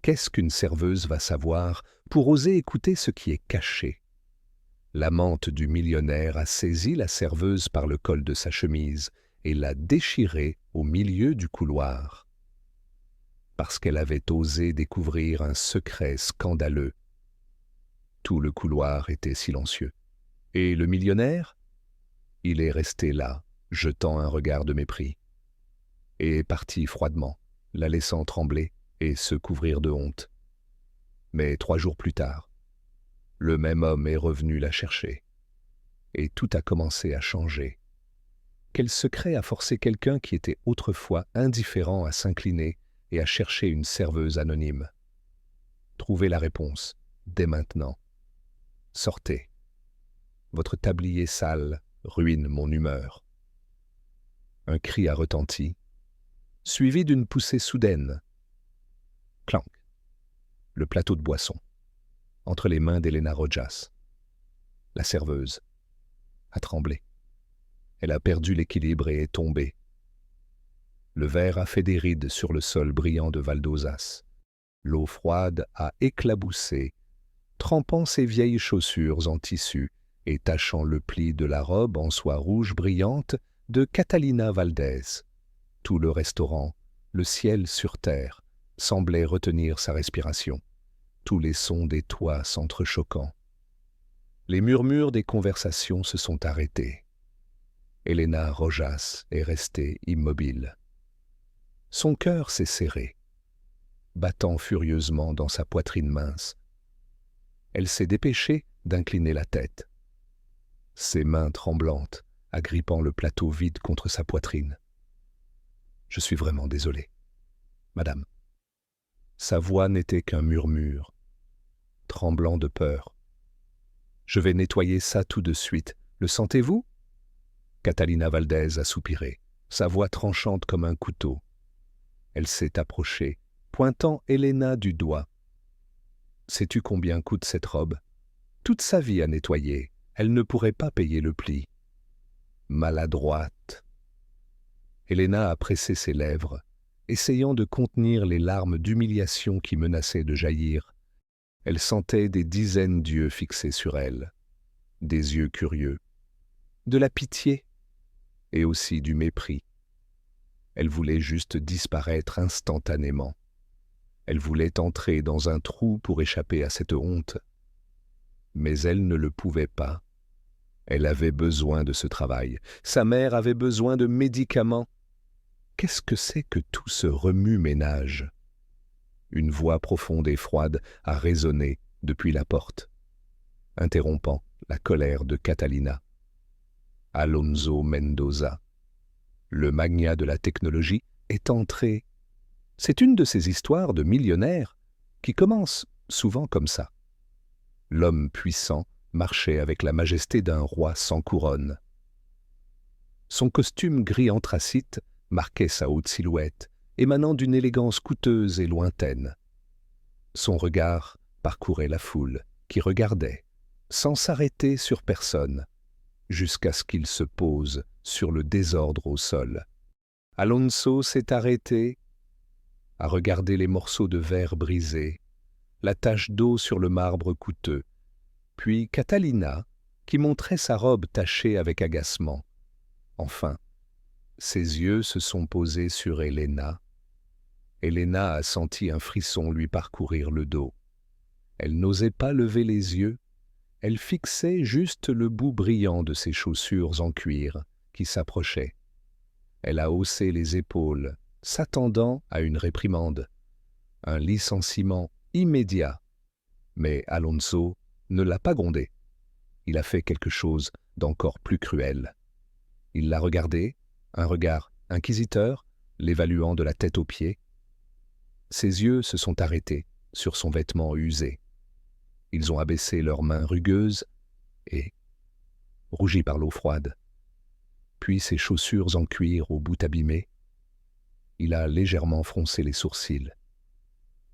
Qu'est-ce qu'une serveuse va savoir pour oser écouter ce qui est caché? L'amante du millionnaire a saisi la serveuse par le col de sa chemise et l'a déchirée au milieu du couloir. Parce qu'elle avait osé découvrir un secret scandaleux. Tout le couloir était silencieux. Et le millionnaire? Il est resté là, jetant un regard de mépris, et est parti froidement, la laissant trembler et se couvrir de honte. Mais 3 jours plus tard, le même homme est revenu la chercher. Et tout a commencé à changer. Quel secret a forcé quelqu'un qui était autrefois indifférent à s'incliner et à chercher une serveuse anonyme? Trouvez la réponse, dès maintenant. Sortez. Votre tablier sale ruine mon humeur. Un cri a retenti, suivi d'une poussée soudaine. Clank. Le plateau de boisson, entre les mains d'Elena Rojas. La serveuse a tremblé. Elle a perdu l'équilibre et est tombée. Le verre a fait des rides sur le sol brillant de Valdosas. L'eau froide a éclaboussé, trempant ses vieilles chaussures en tissu et tachant le pli de la robe en soie rouge brillante de Catalina Valdez. Tout le restaurant, le ciel sur terre, semblait retenir sa respiration, tous les sons des toits s'entrechoquant. Les murmures des conversations se sont arrêtés. Elena Rojas est restée immobile. Son cœur s'est serré, battant furieusement dans sa poitrine mince. Elle s'est dépêchée d'incliner la tête, ses mains tremblantes agrippant le plateau vide contre sa poitrine. « Je suis vraiment désolé, madame. » Sa voix n'était qu'un murmure, tremblant de peur. « Je vais nettoyer ça tout de suite. Le sentez-vous » Catalina Valdez a soupiré, sa voix tranchante comme un couteau. Elle s'est approchée, pointant Elena du doigt. « Sais-tu combien coûte cette robe? Toute sa vie à nettoyer, elle ne pourrait pas payer le pli. » Maladroite. Elena a pressé ses lèvres, essayant de contenir les larmes d'humiliation qui menaçaient de jaillir. Elle sentait des dizaines d'yeux fixés sur elle, des yeux curieux, de la pitié et aussi du mépris. Elle voulait juste disparaître instantanément. Elle voulait entrer dans un trou pour échapper à cette honte. Mais elle ne le pouvait pas. Elle avait besoin de ce travail. Sa mère avait besoin de médicaments. Qu'est-ce que c'est que tout ce remue-ménage? Une voix profonde et froide a résonné depuis la porte, interrompant la colère de Catalina. Alonso Mendoza, le magnat de la technologie, est entré. C'est une de ces histoires de millionnaires qui commencent souvent comme ça. L'homme puissant marchait avec la majesté d'un roi sans couronne. Son costume gris anthracite marquait sa haute silhouette, émanant d'une élégance coûteuse et lointaine. Son regard parcourait la foule, qui regardait, sans s'arrêter sur personne, jusqu'à ce qu'il se pose sur le désordre au sol. Alonso s'est arrêté à regarder les morceaux de verre brisés, la tache d'eau sur le marbre coûteux, puis Catalina, qui montrait sa robe tachée avec agacement. Enfin, ses yeux se sont posés sur Elena. Elena a senti un frisson lui parcourir le dos. Elle n'osait pas lever les yeux. Elle fixait juste le bout brillant de ses chaussures en cuir qui s'approchaient. Elle a haussé les épaules, s'attendant à une réprimande, un licenciement immédiat. Mais Alonso ne l'a pas grondée. Il a fait quelque chose d'encore plus cruel. Il l'a regardée, un regard inquisiteur, l'évaluant de la tête aux pieds. Ses yeux se sont arrêtés sur son vêtement usé. Ils ont abaissé leurs mains rugueuses et, rougies par l'eau froide, puis ses chaussures en cuir au bout abîmé, il a légèrement froncé les sourcils,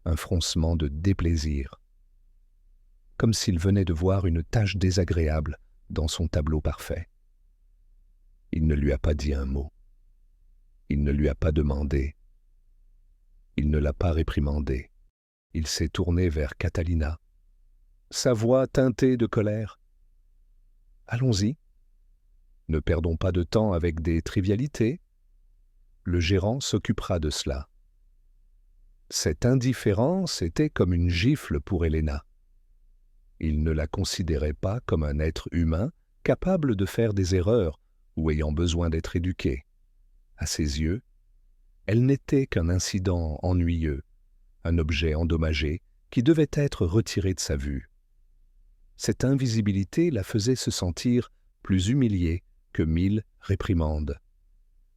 un froncement de déplaisir, comme s'il venait de voir une tache désagréable dans son tableau parfait. Il ne lui a pas dit un mot. Il ne lui a pas demandé. Il ne l'a pas réprimandé. Il s'est tourné vers Catalina, sa voix teintée de colère. Allons-y. Ne perdons pas de temps avec des trivialités. Le gérant s'occupera de cela. Cette indifférence était comme une gifle pour Elena. Il ne la considérait pas comme un être humain capable de faire des erreurs ou ayant besoin d'être éduqué. À ses yeux, elle n'était qu'un incident ennuyeux, un objet endommagé qui devait être retiré de sa vue. Cette invisibilité la faisait se sentir plus humiliée que 1000 réprimandes.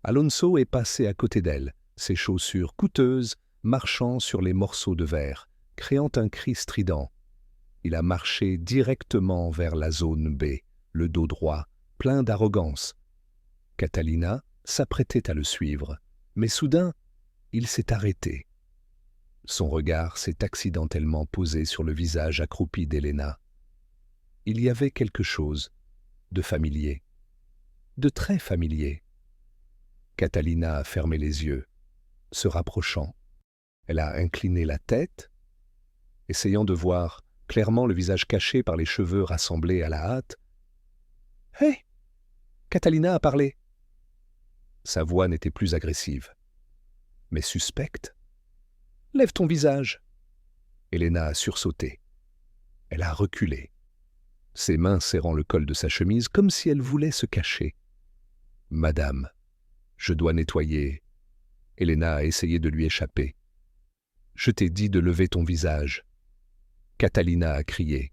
Alonso est passé à côté d'elle, ses chaussures coûteuses marchant sur les morceaux de verre, créant un cri strident. Il a marché directement vers la zone B, le dos droit, plein d'arrogance. Catalina s'apprêtait à le suivre, mais soudain, il s'est arrêté. Son regard s'est accidentellement posé sur le visage accroupi d'Elena. Il y avait quelque chose de familier, de très familier. Catalina a fermé les yeux, se rapprochant. Elle a incliné la tête, essayant de voir clairement le visage caché par les cheveux rassemblés à la hâte. « Hé ! Catalina a parlé !» Sa voix n'était plus agressive, mais suspecte. « Lève ton visage !» Elena a sursauté. Elle a reculé, ses mains serrant le col de sa chemise comme si elle voulait se cacher. « Madame, je dois nettoyer. » Elena a essayé de lui échapper. « Je t'ai dit de lever ton visage. » Catalina a crié,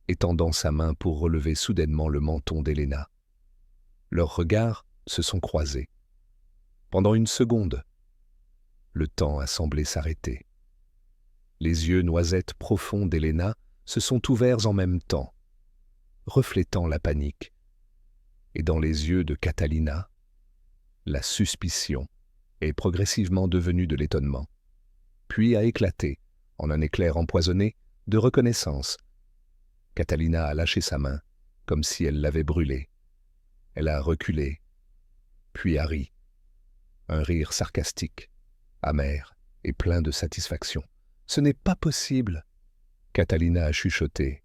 étendant sa main pour relever soudainement le menton d'Elena. Leurs regards se sont croisés. Pendant une seconde, le temps a semblé s'arrêter. Les yeux noisettes profonds d'Elena se sont ouverts en même temps, reflétant la panique. Et dans les yeux de Catalina, la suspicion est progressivement devenue de l'étonnement, puis a éclaté en un éclair empoisonné de reconnaissance. Catalina a lâché sa main, comme si elle l'avait brûlée. Elle a reculé, puis a ri. Un rire sarcastique, amer et plein de satisfaction. « Ce n'est pas possible !» Catalina a chuchoté.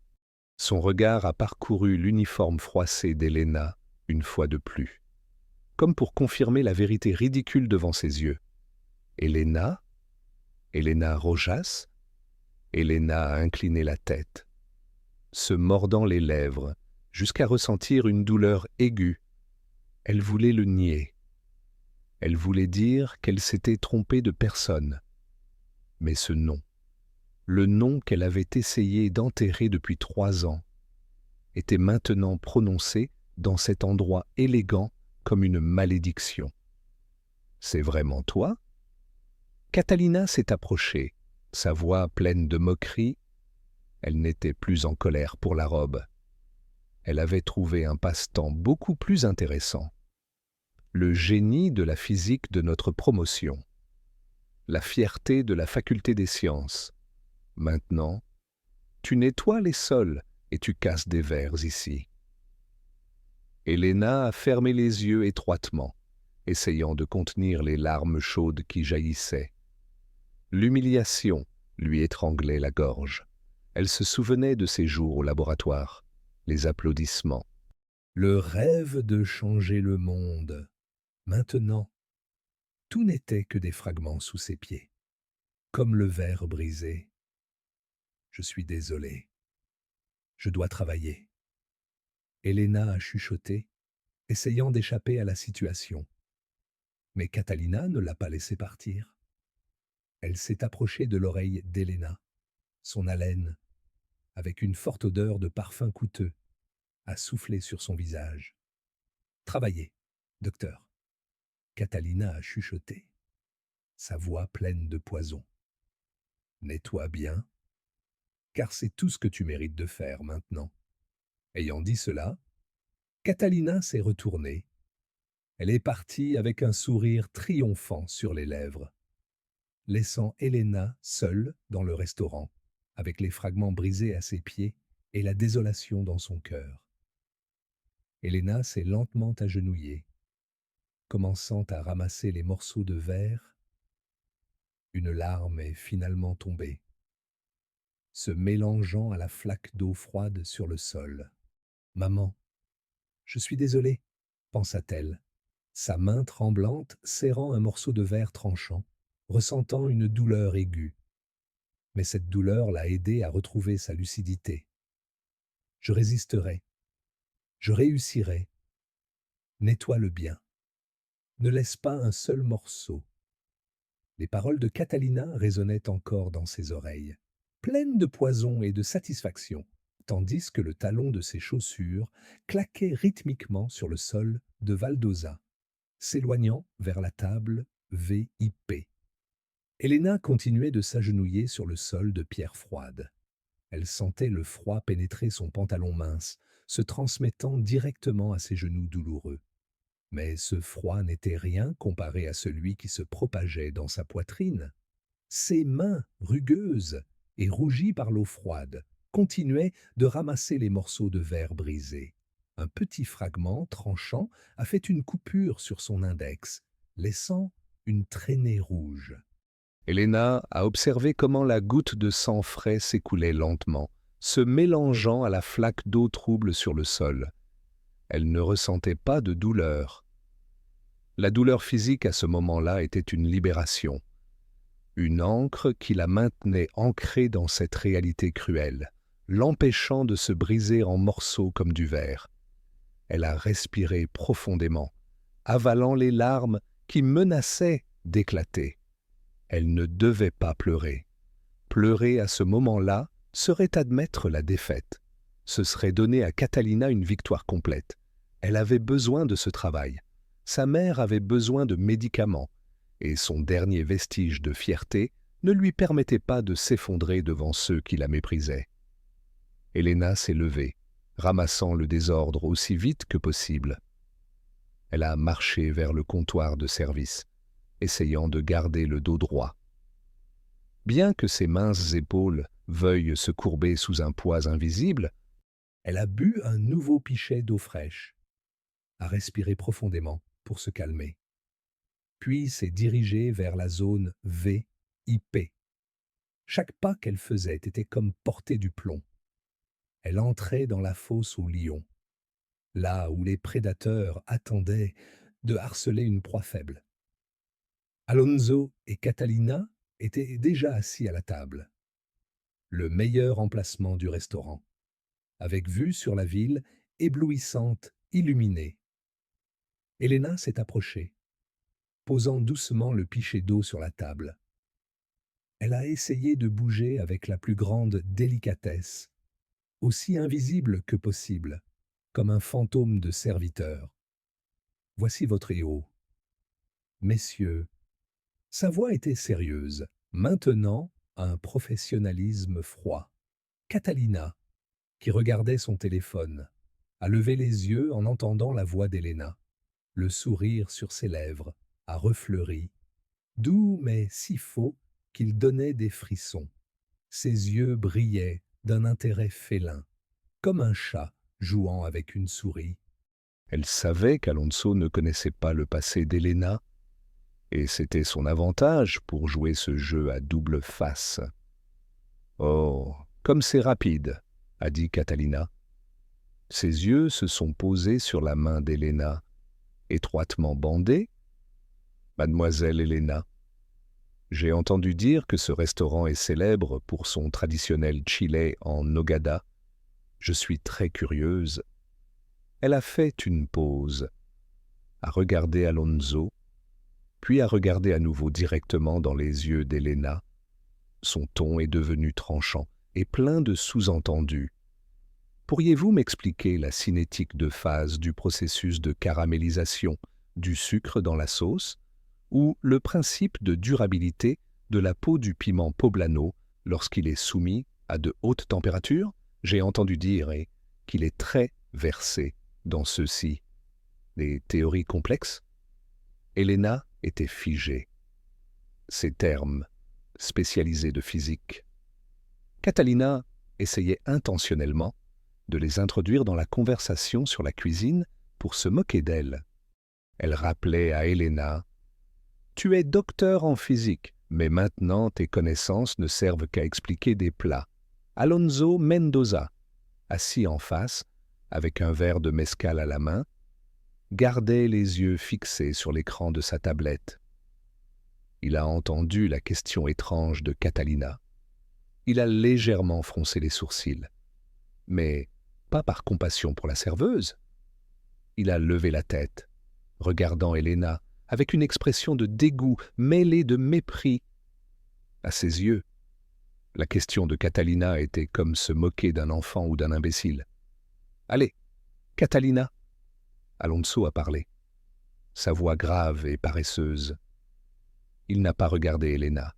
Son regard a parcouru l'uniforme froissé d'Elena une fois de plus, comme pour confirmer la vérité ridicule devant ses yeux. Elena? Elena Rojas? Elena a incliné la tête, se mordant les lèvres, jusqu'à ressentir une douleur aiguë. Elle voulait le nier. Elle voulait dire qu'elle s'était trompée de personne. Mais ce nom, le nom qu'elle avait essayé d'enterrer depuis 3 ans, était maintenant prononcé dans cet endroit élégant comme une malédiction. « C'est vraiment toi ?» Catalina s'est approchée, sa voix pleine de moquerie. Elle n'était plus en colère pour la robe. Elle avait trouvé un passe-temps beaucoup plus intéressant. Le génie de la physique de notre promotion. La fierté de la faculté des sciences. Maintenant, tu nettoies les sols et tu casses des verres ici. Elena a fermé les yeux étroitement, essayant de contenir les larmes chaudes qui jaillissaient. L'humiliation lui étranglait la gorge. Elle se souvenait de ses jours au laboratoire, les applaudissements. Le rêve de changer le monde. Maintenant, tout n'était que des fragments sous ses pieds, comme le verre brisé. Je suis désolé. Je dois travailler. Elena a chuchoté, essayant d'échapper à la situation. Mais Catalina ne l'a pas laissé partir. Elle s'est approchée de l'oreille d'Elena. Son haleine, avec une forte odeur de parfum coûteux, a soufflé sur son visage. « Travaillez, docteur. » Catalina a chuchoté, sa voix pleine de poison. « Nettoie bien, car c'est tout ce que tu mérites de faire maintenant. » Ayant dit cela, Catalina s'est retournée. Elle est partie avec un sourire triomphant sur les lèvres, laissant Elena seule dans le restaurant, avec les fragments brisés à ses pieds et la désolation dans son cœur. Elena s'est lentement agenouillée, commençant à ramasser les morceaux de verre. Une larme est finalement tombée, se mélangeant à la flaque d'eau froide sur le sol. « Maman, je suis désolée, pensa-t-elle, sa main tremblante serrant un morceau de verre tranchant, ressentant une douleur aiguë. Mais cette douleur l'a aidée à retrouver sa lucidité. « Je résisterai. Je réussirai. Nettoie-le bien. Ne laisse pas un seul morceau. » Les paroles de Catalina résonnaient encore dans ses oreilles, pleines de poison et de satisfaction, tandis que le talon de ses chaussures claquait rythmiquement sur le sol de Valdosa, s'éloignant vers la table VIP. Helena continuait de s'agenouiller sur le sol de pierre froide. Elle sentait le froid pénétrer son pantalon mince, se transmettant directement à ses genoux douloureux. Mais ce froid n'était rien comparé à celui qui se propageait dans sa poitrine. Ses mains, rugueuses et rougies par l'eau froide, continuaient de ramasser les morceaux de verre brisés. Un petit fragment tranchant a fait une coupure sur son index, laissant une traînée rouge. Helena a observé comment la goutte de sang frais s'écoulait lentement, se mélangeant à la flaque d'eau trouble sur le sol. Elle ne ressentait pas de douleur. La douleur physique à ce moment-là était une libération, une ancre qui la maintenait ancrée dans cette réalité cruelle, l'empêchant de se briser en morceaux comme du verre. Elle a respiré profondément, avalant les larmes qui menaçaient d'éclater. Elle ne devait pas pleurer. Pleurer à ce moment-là serait admettre la défaite. Ce serait donner à Catalina une victoire complète. Elle avait besoin de ce travail. Sa mère avait besoin de médicaments, et son dernier vestige de fierté ne lui permettait pas de s'effondrer devant ceux qui la méprisaient. Helena s'est levée, ramassant le désordre aussi vite que possible. Elle a marché vers le comptoir de service, essayant de garder le dos droit. Bien que ses minces épaules veuillent se courber sous un poids invisible, elle a bu un nouveau pichet d'eau fraîche, a respiré profondément pour se calmer, puis s'est dirigée vers la zone VIP. Chaque pas qu'elle faisait était comme porter du plomb. Elle entrait dans la fosse aux lions, là où les prédateurs attendaient de harceler une proie faible. Alonso et Catalina étaient déjà assis à la table, le meilleur emplacement du restaurant, avec vue sur la ville éblouissante, illuminée. Helena s'est approchée, posant doucement le pichet d'eau sur la table. Elle a essayé de bouger avec la plus grande délicatesse, aussi invisible que possible, comme un fantôme de serviteur. « Voici votre héros. Messieurs. » Sa voix était sérieuse, maintenant un professionnalisme froid. Catalina, qui regardait son téléphone, a levé les yeux en entendant la voix d'Helena. Le sourire sur ses lèvres a refleuri, doux mais si faux qu'il donnait des frissons. Ses yeux brillaient d'un intérêt félin, comme un chat jouant avec une souris. Elle savait qu'Alonso ne connaissait pas le passé d'Helena, et c'était son avantage pour jouer ce jeu à double face. « Oh, comme c'est rapide !» a dit Catalina. Ses yeux se sont posés sur la main d'Helena, étroitement bandée. « Mademoiselle Helena, j'ai entendu dire que ce restaurant est célèbre pour son traditionnel chile en nogada. Je suis très curieuse. » Elle a fait une pause, a regardé Alonso, puis a regardé à nouveau directement dans les yeux d'Helena. Son ton est devenu tranchant et plein de sous-entendus. Pourriez-vous m'expliquer la cinétique de phase du processus de caramélisation du sucre dans la sauce ou le principe de durabilité de la peau du piment poblano lorsqu'il est soumis à de hautes températures? J'ai entendu dire qu'il est très versé dans ceux-ci. Des théories complexes? Helena était figée. Ces termes, spécialisés de physique. Catalina essayait intentionnellement de les introduire dans la conversation sur la cuisine pour se moquer d'elle. Elle rappelait à Helena « Tu es docteur en physique, mais maintenant tes connaissances ne servent qu'à expliquer des plats. Alonso Mendoza, assis en face, avec un verre de mezcal à la main, gardait les yeux fixés sur l'écran de sa tablette. Il a entendu la question étrange de Catalina. Il a légèrement froncé les sourcils, mais pas par compassion pour la serveuse. Il a levé la tête, regardant Elena avec une expression de dégoût mêlée de mépris. À ses yeux, la question de Catalina était comme se moquer d'un enfant ou d'un imbécile. « Allez, Catalina !» Alonso a parlé, sa voix grave et paresseuse. Il n'a pas regardé Elena,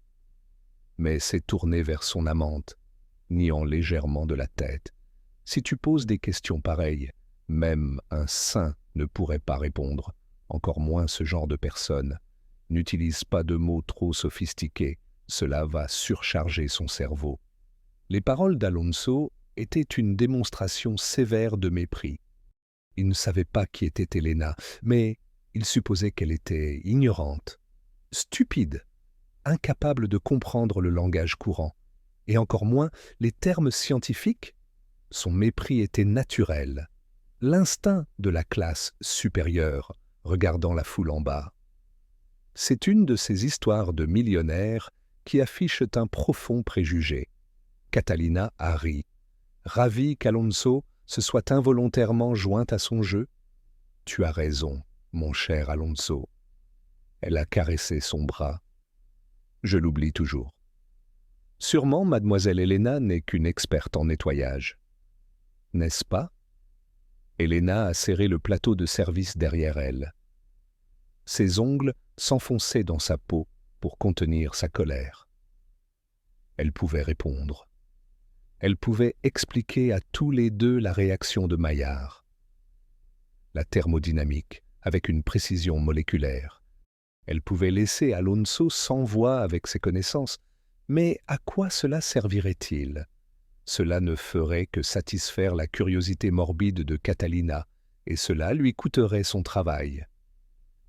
mais s'est tourné vers son amante, niant légèrement de la tête. Si tu poses des questions pareilles, même un saint ne pourrait pas répondre, encore moins ce genre de personne. N'utilise pas de mots trop sophistiqués, cela va surcharger son cerveau. Les paroles d'Alonso étaient une démonstration sévère de mépris. Il ne savait pas qui était Elena, mais il supposait qu'elle était ignorante, stupide, incapable de comprendre le langage courant, et encore moins les termes scientifiques. Son mépris était naturel, l'instinct de la classe supérieure, regardant la foule en bas. C'est une de ces histoires de millionnaires qui affichent un profond préjugé. Catalina a ri, ravie qu'Alonso se soit involontairement jointe à son jeu. « Tu as raison, mon cher Alonso. » Elle a caressé son bras. « Je l'oublie toujours. » Sûrement, mademoiselle Elena n'est qu'une experte en nettoyage. N'est-ce pas? Elena a serré le plateau de service derrière elle. Ses ongles s'enfonçaient dans sa peau pour contenir sa colère. Elle pouvait répondre. Elle pouvait expliquer à tous les deux la réaction de Maillard. La thermodynamique, avec une précision moléculaire. Elle pouvait laisser Alonso sans voix avec ses connaissances. Mais à quoi cela servirait-il? Cela ne ferait que satisfaire la curiosité morbide de Catalina, et cela lui coûterait son travail.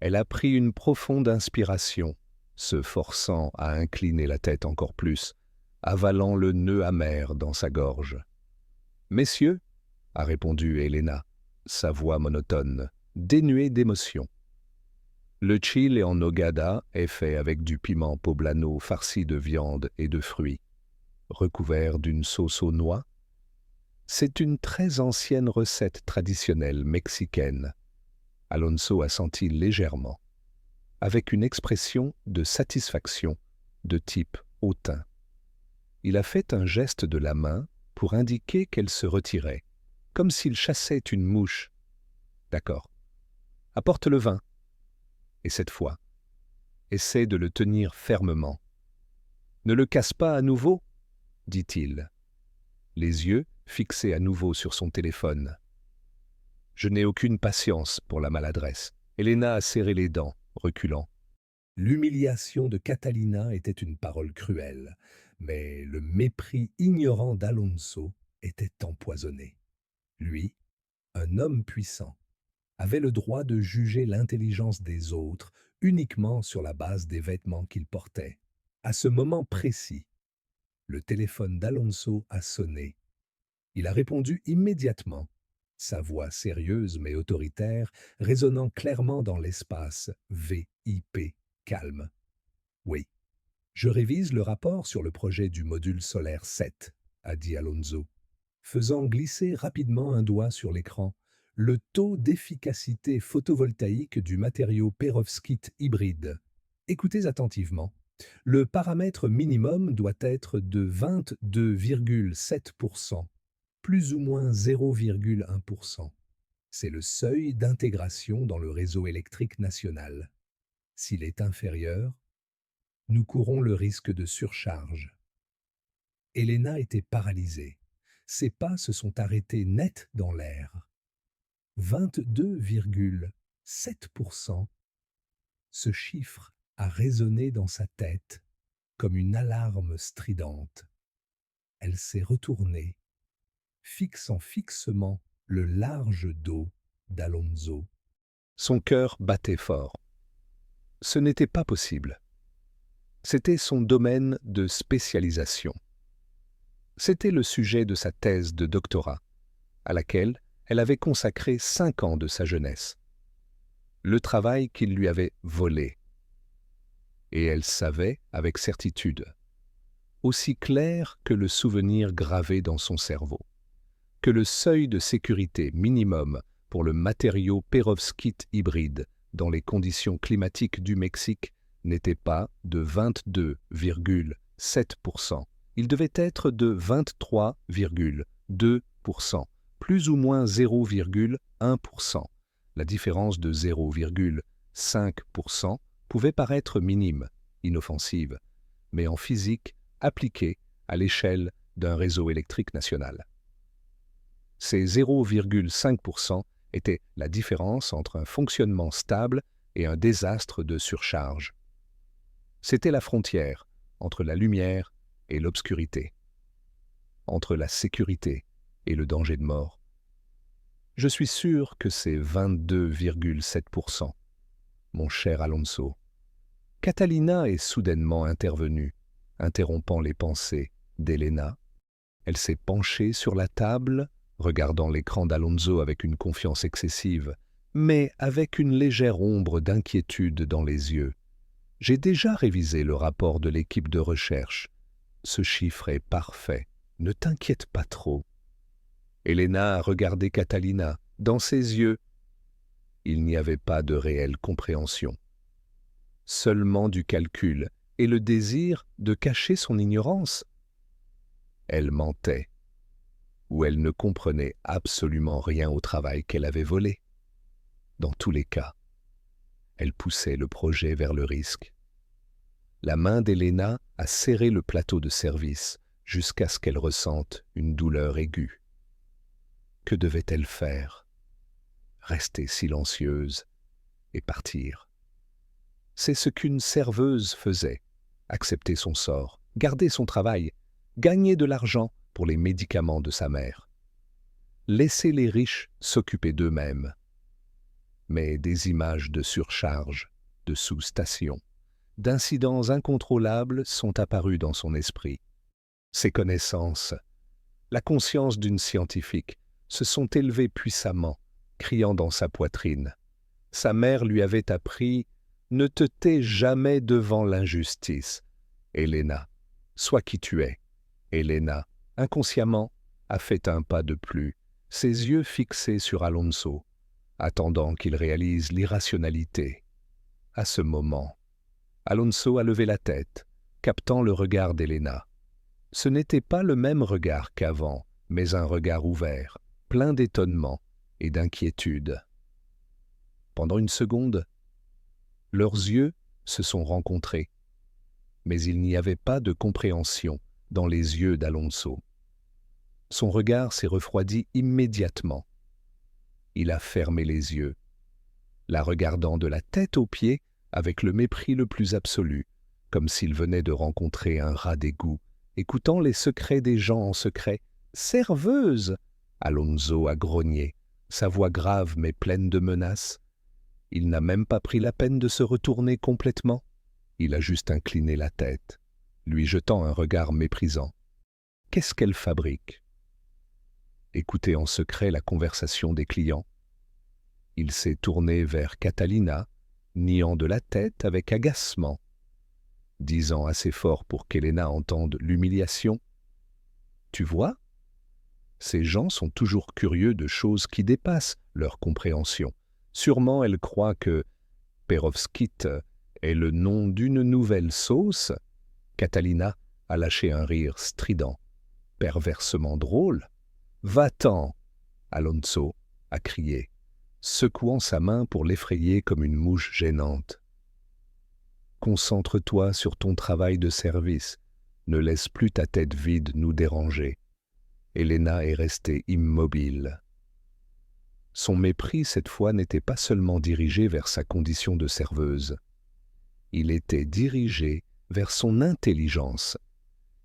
Elle a pris une profonde inspiration, se forçant à incliner la tête encore plus, avalant le nœud amer dans sa gorge. « Messieurs, » a répondu Elena, sa voix monotone, dénuée d'émotion. Le chile en nogada est fait avec du piment poblano farci de viande et de fruits, recouvert d'une sauce aux noix. C'est une très ancienne recette traditionnelle mexicaine. Alonso assentit légèrement, avec une expression de satisfaction de type hautain. Il a fait un geste de la main pour indiquer qu'elle se retirait, comme s'il chassait une mouche. « D'accord. Apporte le vin. » Et cette fois, essaie de le tenir fermement. « Ne le casse pas à nouveau » dit-il, les yeux fixés à nouveau sur son téléphone. Je n'ai aucune patience pour la maladresse. Elena a serré les dents, reculant. L'humiliation de Catalina était une parole cruelle, mais le mépris ignorant d'Alonso était empoisonné. Lui, un homme puissant, avait le droit de juger l'intelligence des autres uniquement sur la base des vêtements qu'il portait. À ce moment précis, le téléphone d'Alonso a sonné. Il a répondu immédiatement, sa voix sérieuse mais autoritaire résonnant clairement dans l'espace VIP calme. « Oui, je révise le rapport sur le projet du module solaire 7, a dit Alonso, faisant glisser rapidement un doigt sur l'écran. Le taux d'efficacité photovoltaïque du matériau perovskite hybride. Écoutez attentivement. Le paramètre minimum doit être de 22,7%, plus ou moins 0,1%. C'est le seuil d'intégration dans le réseau électrique national. S'il est inférieur, nous courons le risque de surcharge. Elena était paralysée. Ses pas se sont arrêtés net dans l'air. 22,7%. Ce chiffre a résonné dans sa tête comme une alarme stridente. Elle s'est retournée, fixant fixement le large dos d'Alonso. Son cœur battait fort. Ce n'était pas possible. C'était son domaine de spécialisation. C'était le sujet de sa thèse de doctorat, à laquelle elle avait consacré 5 ans de sa jeunesse. Le travail qu'il lui avait volé. Et elle savait avec certitude, aussi clair que le souvenir gravé dans son cerveau, que le seuil de sécurité minimum pour le matériau pérovskite hybride dans les conditions climatiques du Mexique n'était pas de 22,7%. Il devait être de 23,2%, plus ou moins 0,1%. La différence de 0,5% pouvait paraître minime, inoffensive, mais en physique, appliquée à l'échelle d'un réseau électrique national. Ces 0,5% étaient la différence entre un fonctionnement stable et un désastre de surcharge. C'était la frontière entre la lumière et l'obscurité, entre la sécurité et le danger de mort. Je suis sûr que c'est 22,7%, mon cher Alonso. Catalina est soudainement intervenue, interrompant les pensées d'Elena. Elle s'est penchée sur la table, regardant l'écran d'Alonso avec une confiance excessive, mais avec une légère ombre d'inquiétude dans les yeux. J'ai déjà révisé le rapport de l'équipe de recherche. Ce chiffre est parfait. Ne t'inquiète pas trop. Elena a regardé Catalina. Dans ses yeux, il n'y avait pas de réelle compréhension. Seulement du calcul et le désir de cacher son ignorance. Elle mentait, ou elle ne comprenait absolument rien au travail qu'elle avait volé. Dans tous les cas, elle poussait le projet vers le risque. La main d'Elena a serré le plateau de service jusqu'à ce qu'elle ressente une douleur aiguë. Que devait-elle faire? Rester silencieuse et partir. C'est ce qu'une serveuse faisait, accepter son sort, garder son travail, gagner de l'argent pour les médicaments de sa mère. Laisser les riches s'occuper d'eux-mêmes. Mais des images de surcharge, de sous-stations, d'incidents incontrôlables sont apparus dans son esprit. Ses connaissances, la conscience d'une scientifique, se sont élevées puissamment, criant dans sa poitrine. Sa mère lui avait appris « Ne te tais jamais devant l'injustice. » Elena, sois qui tu es. Elena, inconsciemment, a fait un pas de plus, ses yeux fixés sur Alonso, attendant qu'il réalise l'irrationalité. À ce moment, Alonso a levé la tête, captant le regard d'Elena. Ce n'était pas le même regard qu'avant, mais un regard ouvert, plein d'étonnement et d'inquiétude. Pendant une seconde, leurs yeux se sont rencontrés, mais il n'y avait pas de compréhension dans les yeux d'Alonso. Son regard s'est refroidi immédiatement. Il a fermé les yeux, la regardant de la tête aux pieds avec le mépris le plus absolu, comme s'il venait de rencontrer un rat d'égout, écoutant les secrets des gens en secret. « Serveuse !» Alonso a grogné, sa voix grave mais pleine de menaces. Il n'a même pas pris la peine de se retourner complètement. Il a juste incliné la tête, lui jetant un regard méprisant. Qu'est-ce qu'elle fabrique? Écouter en secret la conversation des clients. Il s'est tourné vers Catalina, niant de la tête avec agacement, disant assez fort pour qu'Elena entende l'humiliation. « Tu vois? Ces gens sont toujours curieux de choses qui dépassent leur compréhension. Sûrement elle croit que pérovskite est le nom d'une nouvelle sauce. » Catalina a lâché un rire strident, perversement drôle. « Va-t'en !» Alonso a crié, secouant sa main pour l'effrayer comme une mouche gênante. « Concentre-toi sur ton travail de service. Ne laisse plus ta tête vide nous déranger. » Elena est restée immobile. Son mépris, cette fois, n'était pas seulement dirigé vers sa condition de serveuse. Il était dirigé vers son intelligence.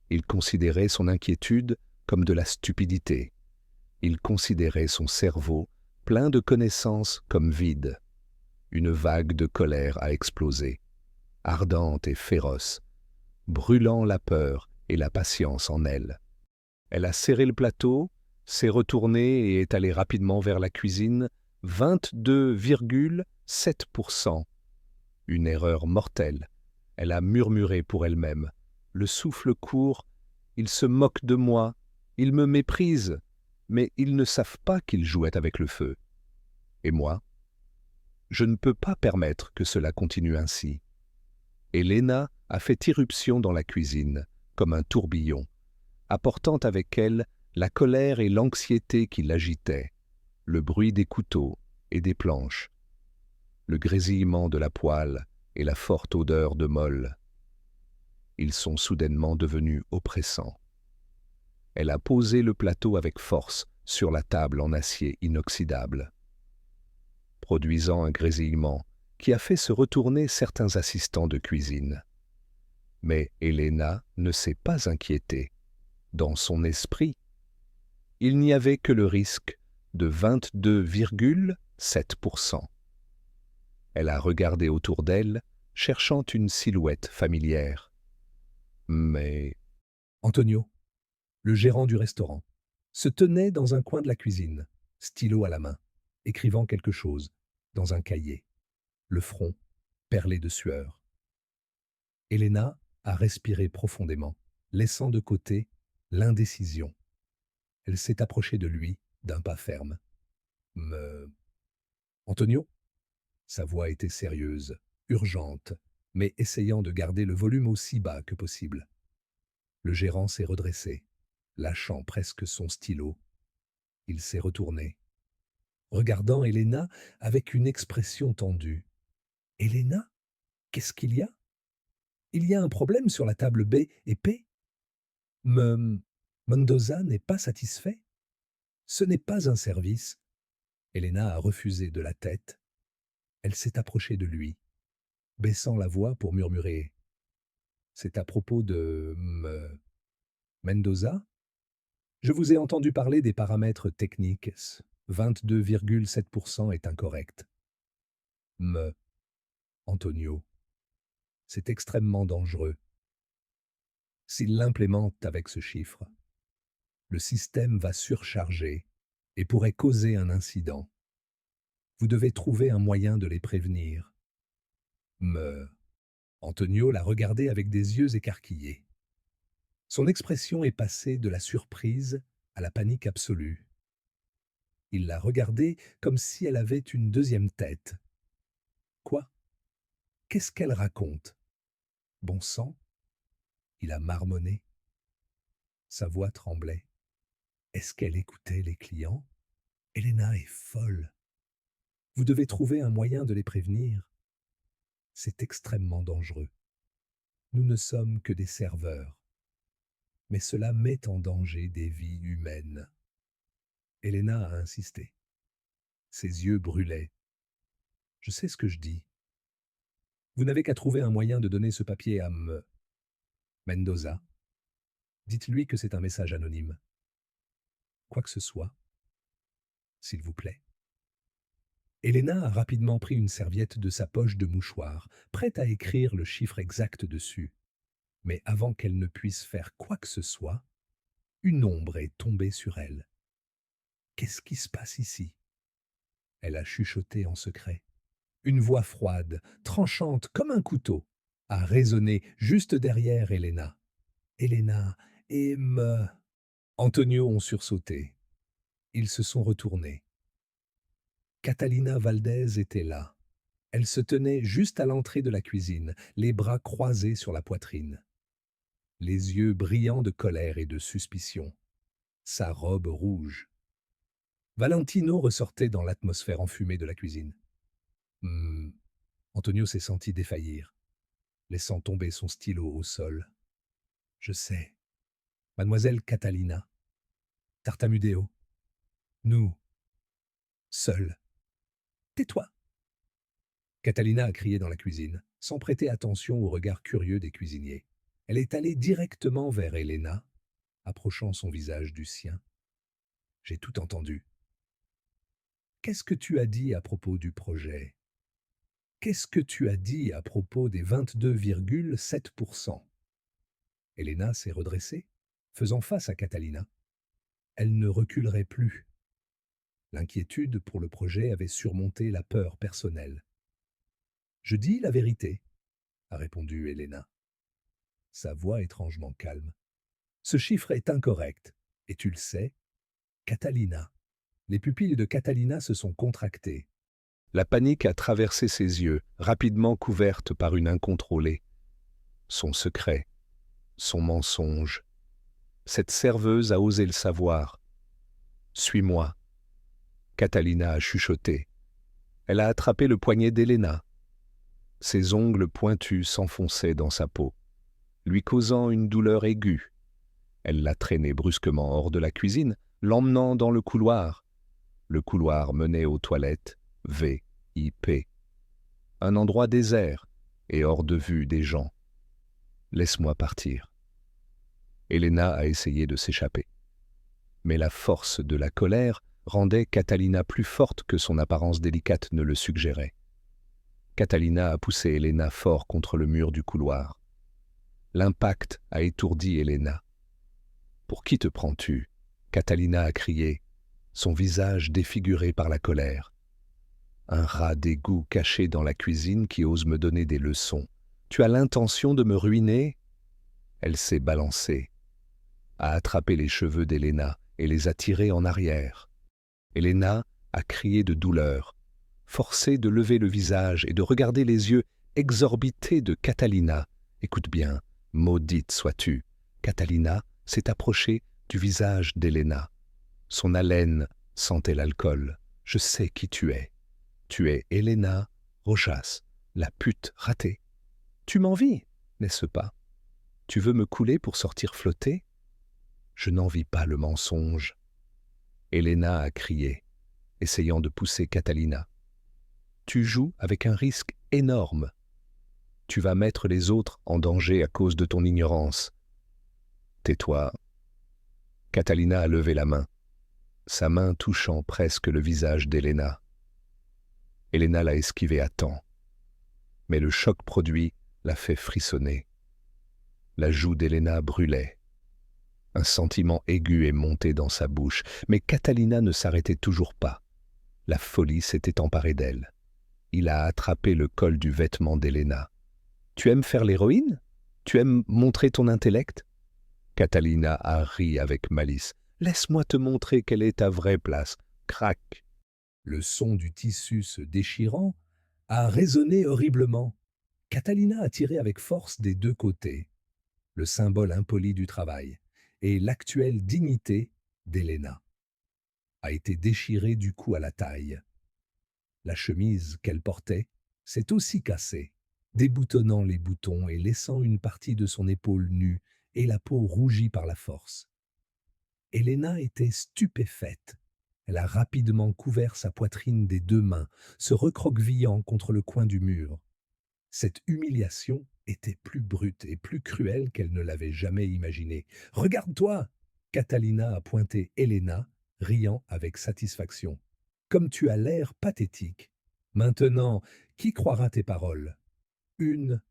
Il considérait son inquiétude comme de la stupidité. Il considérait son cerveau, plein de connaissances, comme vide. Une vague de colère a explosé, ardente et féroce, brûlant la peur et la patience en elle. Elle a serré le plateau, s'est retournée et est allée rapidement vers la cuisine. 22,7%. Une erreur mortelle. Elle a murmuré pour elle-même. Le souffle court. Ils se moquent de moi. Ils me méprisent. Mais ils ne savent pas qu'ils jouaient avec le feu. Et moi, je ne peux pas permettre que cela continue ainsi. Elena a fait irruption dans la cuisine, comme un tourbillon, apportant avec elle la colère et l'anxiété qui l'agitaient, le bruit des couteaux et des planches, le grésillement de la poêle et la forte odeur de molle. Ils sont soudainement devenus oppressants. Elle a posé le plateau avec force sur la table en acier inoxydable, produisant un grésillement qui a fait se retourner certains assistants de cuisine. Mais Elena ne s'est pas inquiétée. Dans son esprit, il n'y avait que le risque de 22,7%. Elle a regardé autour d'elle, cherchant une silhouette familière. Mais Antonio, le gérant du restaurant, se tenait dans un coin de la cuisine, stylo à la main, écrivant quelque chose, dans un cahier, le front perlé de sueur. Elena a respiré profondément, laissant de côté l'indécision. Elle s'est approchée de lui d'un pas ferme. Me... Antonio? Sa voix était sérieuse, urgente, mais essayant de garder le volume aussi bas que possible. Le gérant s'est redressé, lâchant presque son stylo. Il s'est retourné, regardant Elena avec une expression tendue. Elena? Qu'est-ce qu'il y a? Il y a un problème sur la table B et P? Me... Mendoza n'est pas satisfait? Ce n'est pas un service. Elena a refusé de la tête. Elle s'est approchée de lui, baissant la voix pour murmurer. C'est à propos de... Mendoza? Je vous ai entendu parler des paramètres techniques. 22,7% est incorrect. Antonio. C'est extrêmement dangereux. S'il l'implémente avec ce chiffre, le système va surcharger et pourrait causer un incident. Vous devez trouver un moyen de les prévenir. Antonio l'a regardé avec des yeux écarquillés. Son expression est passée de la surprise à la panique absolue. Il l'a regardée comme si elle avait une deuxième tête. Quoi? Qu'est-ce qu'elle raconte? Bon sang? Il a marmonné. Sa voix tremblait. Est-ce qu'elle écoutait les clients? Elena est folle. Vous devez trouver un moyen de les prévenir. C'est extrêmement dangereux. Nous ne sommes que des serveurs. Mais cela met en danger des vies humaines. Elena a insisté. Ses yeux brûlaient. Je sais ce que je dis. Vous n'avez qu'à trouver un moyen de donner ce papier à Mendoza. Dites-lui que c'est un message anonyme. Quoi que ce soit. S'il vous plaît. Elena a rapidement pris une serviette de sa poche de mouchoir, prête à écrire le chiffre exact dessus. Mais avant qu'elle ne puisse faire quoi que ce soit, une ombre est tombée sur elle. Qu'est-ce qui se passe ici? Elle a chuchoté en secret. Une voix froide, tranchante comme un couteau, a résonné juste derrière Elena. Elena et Antonio ont sursauté. Ils se sont retournés. Catalina Valdez était là. Elle se tenait juste à l'entrée de la cuisine, les bras croisés sur la poitrine, les yeux brillants de colère et de suspicion, sa robe rouge. Valentino ressortait dans l'atmosphère enfumée de la cuisine. Antonio s'est senti défaillir, laissant tomber son stylo au sol. Je sais. Mademoiselle Catalina. Tartamudeo. Nous. Seuls. Tais-toi. Catalina a crié dans la cuisine, sans prêter attention au regard curieux des cuisiniers. Elle est allée directement vers Elena, approchant son visage du sien. J'ai tout entendu. Qu'est-ce que tu as dit à propos du projet? Qu'est-ce que tu as dit à propos des 22,7%? Elena s'est redressée, faisant face à Catalina, elle ne reculerait plus. L'inquiétude pour le projet avait surmonté la peur personnelle. Je dis la vérité, a répondu Helena, sa voix étrangement calme. Ce chiffre est incorrect, et tu le sais, Catalina. Les pupilles de Catalina se sont contractées. La panique a traversé ses yeux, rapidement couverte par une incontrôlée. Son secret, son mensonge. Cette serveuse a osé le savoir. Suis-moi. Catalina a chuchoté. Elle a attrapé le poignet d'Helena. Ses ongles pointus s'enfonçaient dans sa peau, lui causant une douleur aiguë. Elle l'a traîné brusquement hors de la cuisine, l'emmenant dans le couloir. Le couloir menait aux toilettes VIP. Un endroit désert et hors de vue des gens. Laisse-moi partir. Helena a essayé de s'échapper. Mais la force de la colère rendait Catalina plus forte que son apparence délicate ne le suggérait. Catalina a poussé Helena fort contre le mur du couloir. L'impact a étourdi Helena. « Pour qui te prends-tu » Catalina a crié, son visage défiguré par la colère. Un rat d'égout caché dans la cuisine qui ose me donner des leçons. Tu as l'intention de me ruiner ? Elle s'est balancée, a attrapé les cheveux d'Helena et les a tirés en arrière. Helena a crié de douleur, forcée de lever le visage et de regarder les yeux exorbités de Catalina. Écoute bien, maudite sois-tu. Catalina s'est approchée du visage d'Helena. Son haleine sentait l'alcool. Je sais qui tu es. Tu es Helena Rojas, la pute ratée. Tu m'envies, n'est-ce pas? Tu veux me couler pour sortir flotter? Je n'envie pas le mensonge. Helena a crié, essayant de pousser Catalina. Tu joues avec un risque énorme. Tu vas mettre les autres en danger à cause de ton ignorance. Tais-toi. Catalina a levé la main, sa main touchant presque le visage d'Helena. Helena l'a esquivé à temps, mais le choc produit l'a fait frissonner. La joue d'Helena brûlait. Un sentiment aigu est monté dans sa bouche, mais Catalina ne s'arrêtait toujours pas. La folie s'était emparée d'elle. Il a attrapé le col du vêtement d'Helena. « Tu aimes faire l'héroïne? Tu aimes montrer ton intellect ?» Catalina a ri avec malice. « Laisse-moi te montrer quelle est ta vraie place. » Crac. Le son du tissu se déchirant a résonné horriblement. Catalina a tiré avec force des deux côtés, le symbole impoli du travail et l'actuelle dignité d'Helena a été déchirée du cou à la taille. La chemise qu'elle portait s'est aussi cassée, déboutonnant les boutons et laissant une partie de son épaule nue et la peau rougie par la force. Helena était stupéfaite. Elle a rapidement couvert sa poitrine des deux mains, se recroquevillant contre le coin du mur. Cette humiliation était plus brute et plus cruelle qu'elle ne l'avait jamais imaginée. « Regarde-toi » Catalina a pointé Helena, riant avec satisfaction. « Comme tu as l'air pathétique. Maintenant, qui croira tes paroles ?» Une,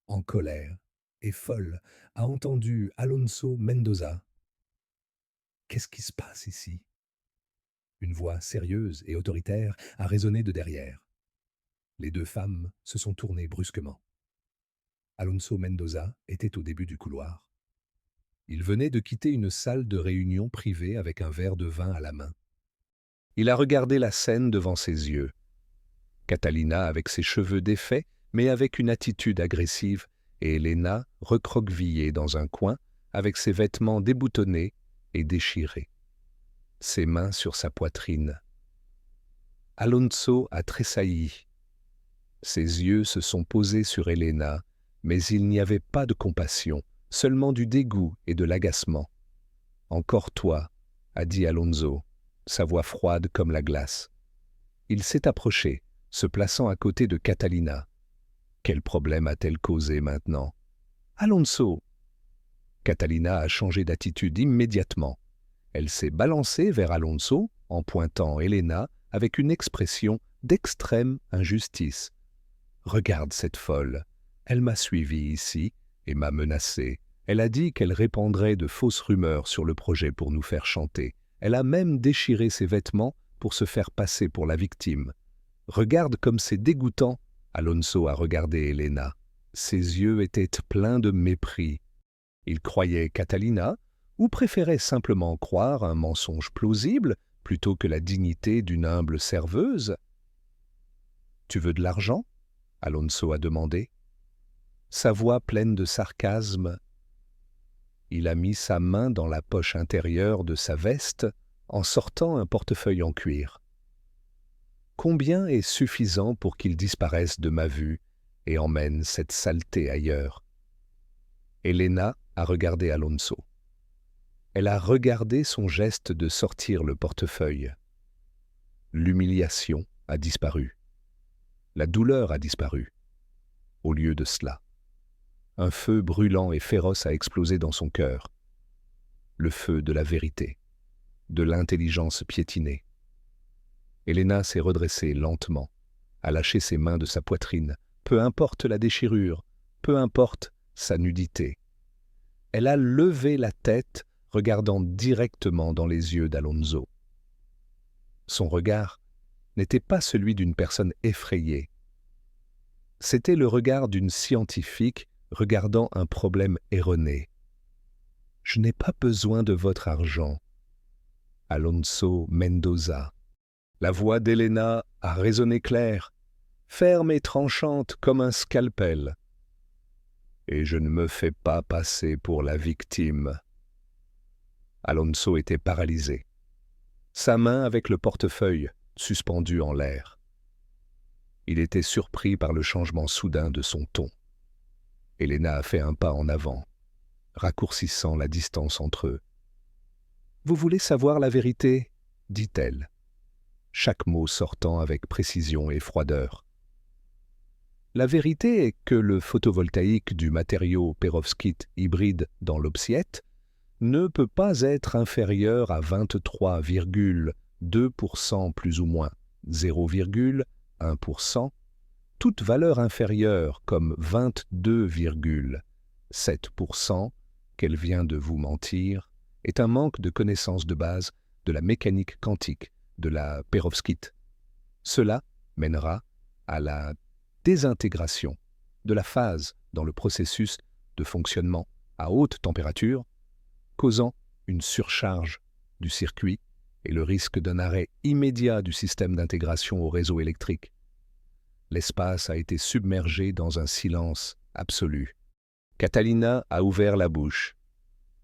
en colère et folle, a entendu Alonso Mendoza. « Qu'est-ce qui se passe ici ?» Une voix sérieuse et autoritaire a résonné de derrière. Les deux femmes se sont tournées brusquement. Alonso Mendoza était au début du couloir. Il venait de quitter une salle de réunion privée avec un verre de vin à la main. Il a regardé la scène devant ses yeux. Catalina avec ses cheveux défaits, mais avec une attitude agressive, et Helena recroquevillée dans un coin, avec ses vêtements déboutonnés et déchirés. Ses mains sur sa poitrine. Alonso a tressailli. Ses yeux se sont posés sur Helena, mais il n'y avait pas de compassion, seulement du dégoût et de l'agacement. « Encore toi » a dit Alonso, sa voix froide comme la glace. Il s'est approché, se plaçant à côté de Catalina. Quel problème a-t-elle causé maintenant? « Alonso !» Catalina a changé d'attitude immédiatement. Elle s'est balancée vers Alonso en pointant Helena avec une expression d'extrême injustice. « Regarde cette folle. Elle m'a suivi ici et m'a menacé. Elle a dit qu'elle répandrait de fausses rumeurs sur le projet pour nous faire chanter. Elle a même déchiré ses vêtements pour se faire passer pour la victime. Regarde comme c'est dégoûtant. Alonso a regardé Elena. Ses yeux étaient pleins de mépris. Il croyait Catalina ou préférait simplement croire un mensonge plausible plutôt que la dignité d'une humble serveuse. « Tu veux de l'argent » Alonso a demandé. Sa voix pleine de sarcasme. Il a mis sa main dans la poche intérieure de sa veste en sortant un portefeuille en cuir. Combien est suffisant pour qu'il disparaisse de ma vue et emmène cette saleté ailleurs? Elena a regardé Alonso. Elle a regardé son geste de sortir le portefeuille. L'humiliation a disparu. La douleur a disparu. Au lieu de cela, un feu brûlant et féroce a explosé dans son cœur. Le feu de la vérité, de l'intelligence piétinée. Elena s'est redressée lentement, a lâché ses mains de sa poitrine, peu importe la déchirure, peu importe sa nudité. Elle a levé la tête, regardant directement dans les yeux d'Alonso. Son regard n'était pas celui d'une personne effrayée. C'était le regard d'une scientifique regardant un problème erroné. « Je n'ai pas besoin de votre argent. » Alonso Mendoza. La voix d'Elena a résonné clair, ferme et tranchante comme un scalpel. Et je ne me fais pas passer pour la victime. Alonso était paralysé, sa main avec le portefeuille suspendue en l'air. Il était surpris par le changement soudain de son ton. Elena a fait un pas en avant, raccourcissant la distance entre eux. « Vous voulez savoir la vérité ?» dit-elle, chaque mot sortant avec précision et froideur. La vérité est que le photovoltaïque du matériau perovskite hybride dans l'obsiette ne peut pas être inférieur à 23,2% plus ou moins 0,1%. Toute valeur inférieure comme 22,7% qu'elle vient de vous mentir est un manque de connaissance de base de la mécanique quantique de la perovskite. Cela mènera à la désintégration de la phase dans le processus de fonctionnement à haute température, causant une surcharge du circuit et le risque d'un arrêt immédiat du système d'intégration au réseau électrique. L'espace a été submergé dans un silence absolu. Catalina a ouvert la bouche,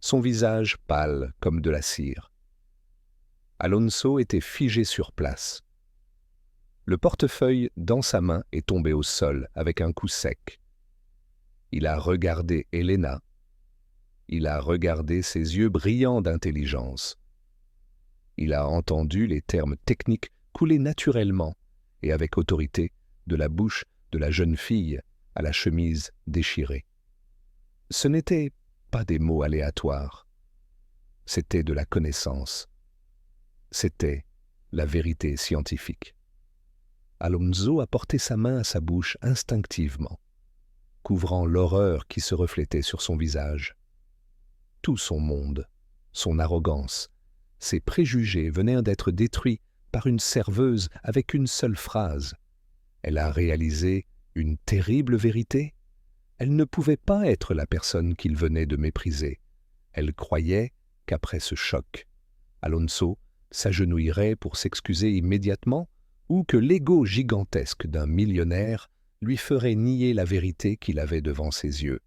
son visage pâle comme de la cire. Alonso était figé sur place. Le portefeuille dans sa main est tombé au sol avec un coup sec. Il a regardé Elena. Il a regardé ses yeux brillants d'intelligence. Il a entendu les termes techniques couler naturellement et avec autorité de la bouche de la jeune fille à la chemise déchirée. Ce n'étaient pas des mots aléatoires. C'était de la connaissance. C'était la vérité scientifique. Alonso a porté sa main à sa bouche instinctivement, couvrant l'horreur qui se reflétait sur son visage. Tout son monde, son arrogance, ses préjugés venaient d'être détruits par une serveuse avec une seule phrase. Elle a réalisé une terrible vérité. Elle ne pouvait pas être la personne qu'il venait de mépriser. Elle croyait qu'après ce choc, Alonso s'agenouillerait pour s'excuser immédiatement ou que l'ego gigantesque d'un millionnaire lui ferait nier la vérité qu'il avait devant ses yeux.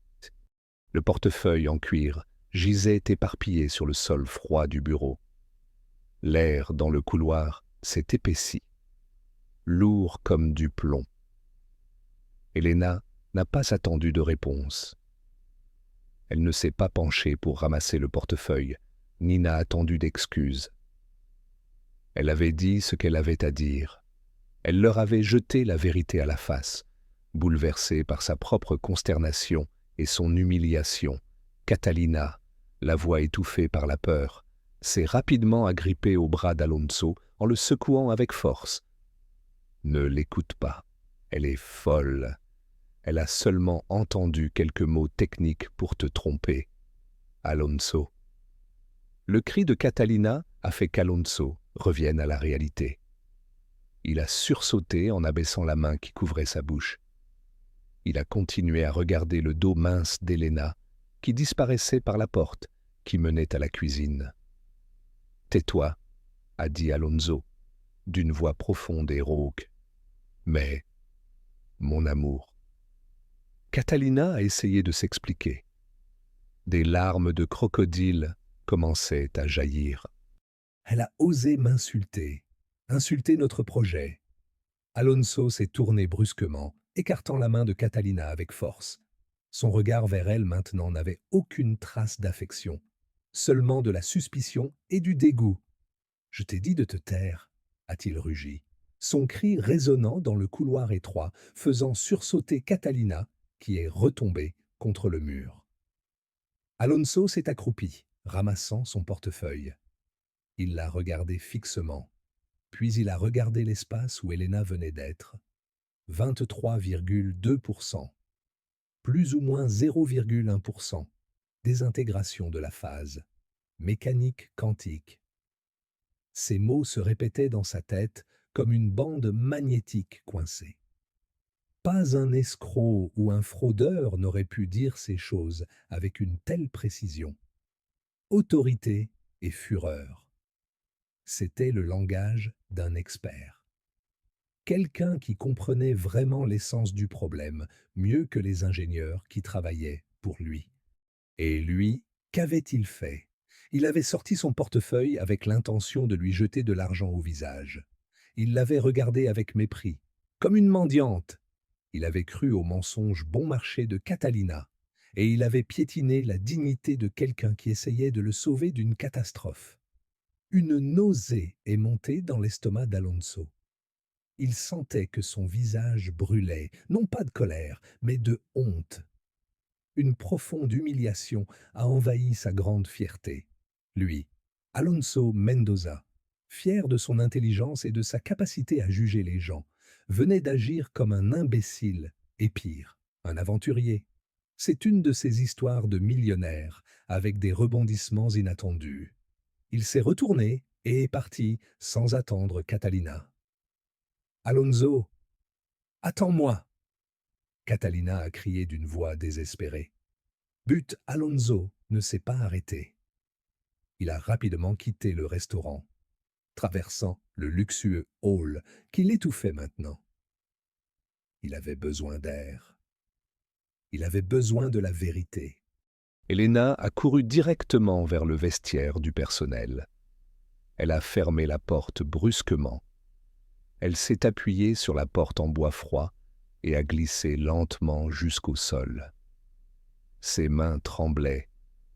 Le portefeuille en cuir gisait éparpillé sur le sol froid du bureau. L'air dans le couloir s'est épaissi, lourd comme du plomb. Elena n'a pas attendu de réponse. Elle ne s'est pas penchée pour ramasser le portefeuille, ni n'a attendu d'excuses. Elle avait dit ce qu'elle avait à dire. Elle leur avait jeté la vérité à la face, bouleversée par sa propre consternation et son humiliation. Catalina, la voix étouffée par la peur, s'est rapidement agrippée au bras d'Alonso en le secouant avec force. « Ne l'écoute pas, elle est folle. Elle a seulement entendu quelques mots techniques pour te tromper. » Alonso. Le cri de Catalina a fait qu'Alonso revienne à la réalité. Il a sursauté en abaissant la main qui couvrait sa bouche. Il a continué à regarder le dos mince d'Elena, qui disparaissait par la porte qui menait à la cuisine. « Tais-toi » a dit Alonso, d'une voix profonde et rauque. « Mais, mon amour. » Catalina a essayé de s'expliquer. Des larmes de crocodile commençaient à jaillir. Elle a osé m'insulter, insulter notre projet. Alonso s'est tourné brusquement, écartant la main de Catalina avec force. Son regard vers elle maintenant n'avait aucune trace d'affection, seulement de la suspicion et du dégoût. « Je t'ai dit de te taire », a-t-il rugi, son cri résonnant dans le couloir étroit, faisant sursauter Catalina, qui est retombée contre le mur. Alonso s'est accroupi, ramassant son portefeuille. Il l'a regardé fixement, puis il a regardé l'espace où Elena venait d'être. 23,2%, plus ou moins 0,1%, désintégration de la phase, mécanique quantique. Ces mots se répétaient dans sa tête comme une bande magnétique coincée. Pas un escroc ou un fraudeur n'aurait pu dire ces choses avec une telle précision. Autorité et fureur. C'était le langage d'un expert. Quelqu'un qui comprenait vraiment l'essence du problème, mieux que les ingénieurs qui travaillaient pour lui. Et lui, qu'avait-il fait? Il avait sorti son portefeuille avec l'intention de lui jeter de l'argent au visage. Il l'avait regardée avec mépris, comme une mendiante. Il avait cru au mensonge bon marché de Catalina, et il avait piétiné la dignité de quelqu'un qui essayait de le sauver d'une catastrophe. Une nausée est montée dans l'estomac d'Alonso. Il sentait que son visage brûlait, non pas de colère, mais de honte. Une profonde humiliation a envahi sa grande fierté. Lui, Alonso Mendoza, fier de son intelligence et de sa capacité à juger les gens, venait d'agir comme un imbécile, et pire, un aventurier. C'est une de ces histoires de millionnaires, avec des rebondissements inattendus. Il s'est retourné et est parti sans attendre Catalina. « Alonso, attends-moi » Catalina a crié d'une voix désespérée. But Alonso ne s'est pas arrêté. Il a rapidement quitté le restaurant, traversant le luxueux hall qui l'étouffait maintenant. Il avait besoin d'air. Il avait besoin de la vérité. Elena a couru directement vers le vestiaire du personnel. Elle a fermé la porte brusquement. Elle s'est appuyée sur la porte en bois froid et a glissé lentement jusqu'au sol. Ses mains tremblaient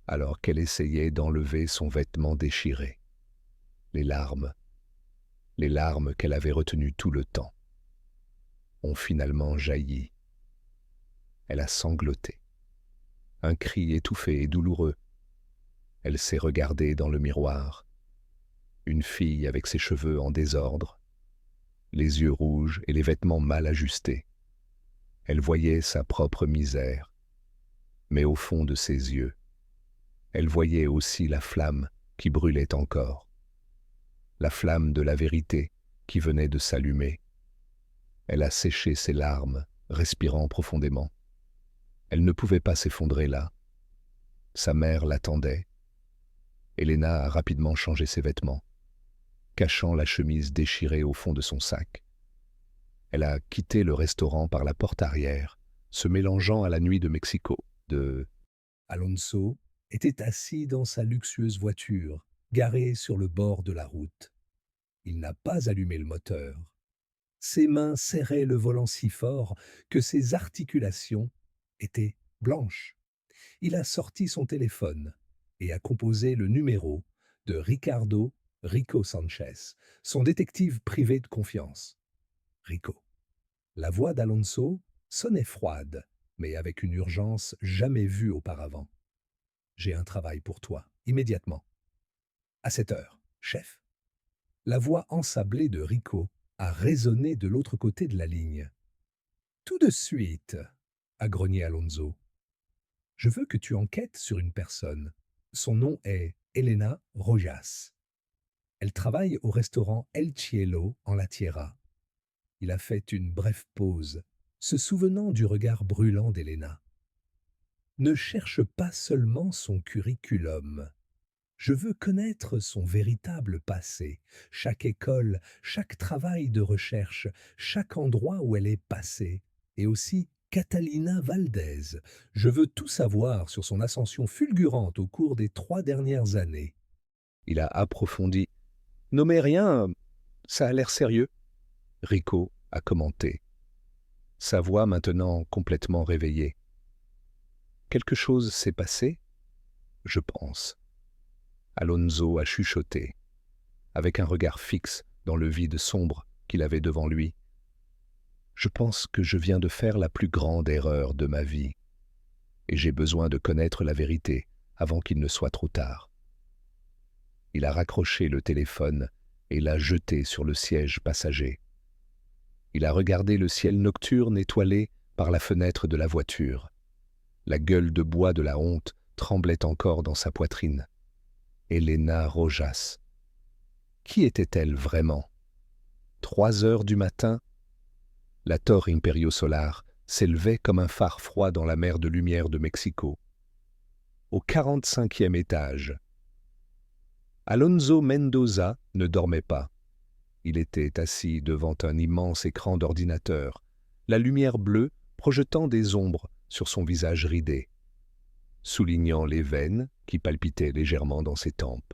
alors qu'elle essayait d'enlever son vêtement déchiré. Les larmes qu'elle avait retenues tout le temps, ont finalement jailli. Elle a sangloté. Un cri étouffé et douloureux. Elle s'est regardée dans le miroir. Une fille avec ses cheveux en désordre, les yeux rouges et les vêtements mal ajustés. Elle voyait sa propre misère, mais au fond de ses yeux, elle voyait aussi la flamme qui brûlait encore, la flamme de la vérité qui venait de s'allumer. Elle a séché ses larmes, respirant profondément. Elle ne pouvait pas s'effondrer là. Sa mère l'attendait. Elena a rapidement changé ses vêtements, cachant la chemise déchirée au fond de son sac. Elle a quitté le restaurant par la porte arrière, se mélangeant à la nuit de Mexico. Alonso était assis dans sa luxueuse voiture, garée sur le bord de la route. Il n'a pas allumé le moteur. Ses mains serraient le volant si fort que ses articulations étaient blanches. Il a sorti son téléphone et a composé le numéro de Ricardo Rico Sanchez, son détective privé de confiance. Rico. La voix d'Alonso sonnait froide, mais avec une urgence jamais vue auparavant. « J'ai un travail pour toi, immédiatement. »« À cette heure, chef. » La voix ensablée de Rico a résonné de l'autre côté de la ligne. « Tout de suite, » a grogné Alonso. « Je veux que tu enquêtes sur une personne. Son nom est Elena Rojas. Elle travaille au restaurant El Cielo en La Tierra. Il a fait une brève pause, se souvenant du regard brûlant d'Elena. Ne cherche pas seulement son curriculum. Je veux connaître son véritable passé, chaque école, chaque travail de recherche, chaque endroit où elle est passée, et aussi Catalina Valdez. Je veux tout savoir sur son ascension fulgurante au cours des 3 dernières années. Il a approfondi. Nommez rien, ça a l'air sérieux. Rico a commenté, sa voix maintenant complètement réveillée. Quelque chose s'est passé, je pense. Alonso a chuchoté, avec un regard fixe dans le vide sombre qu'il avait devant lui. Je pense que je viens de faire la plus grande erreur de ma vie, et j'ai besoin de connaître la vérité avant qu'il ne soit trop tard. Il a raccroché le téléphone et l'a jeté sur le siège passager. Il a regardé le ciel nocturne étoilé par la fenêtre de la voiture. La gueule de bois de la honte tremblait encore dans sa poitrine. Elena Rojas. Qui était-elle vraiment? 3 heures du matin, la Torre Imperio Solar s'élevait comme un phare froid dans la mer de lumière de Mexico. Au 45e étage, Alonso Mendoza ne dormait pas. Il était assis devant un immense écran d'ordinateur, la lumière bleue projetant des ombres sur son visage ridé, soulignant les veines qui palpitaient légèrement dans ses tempes.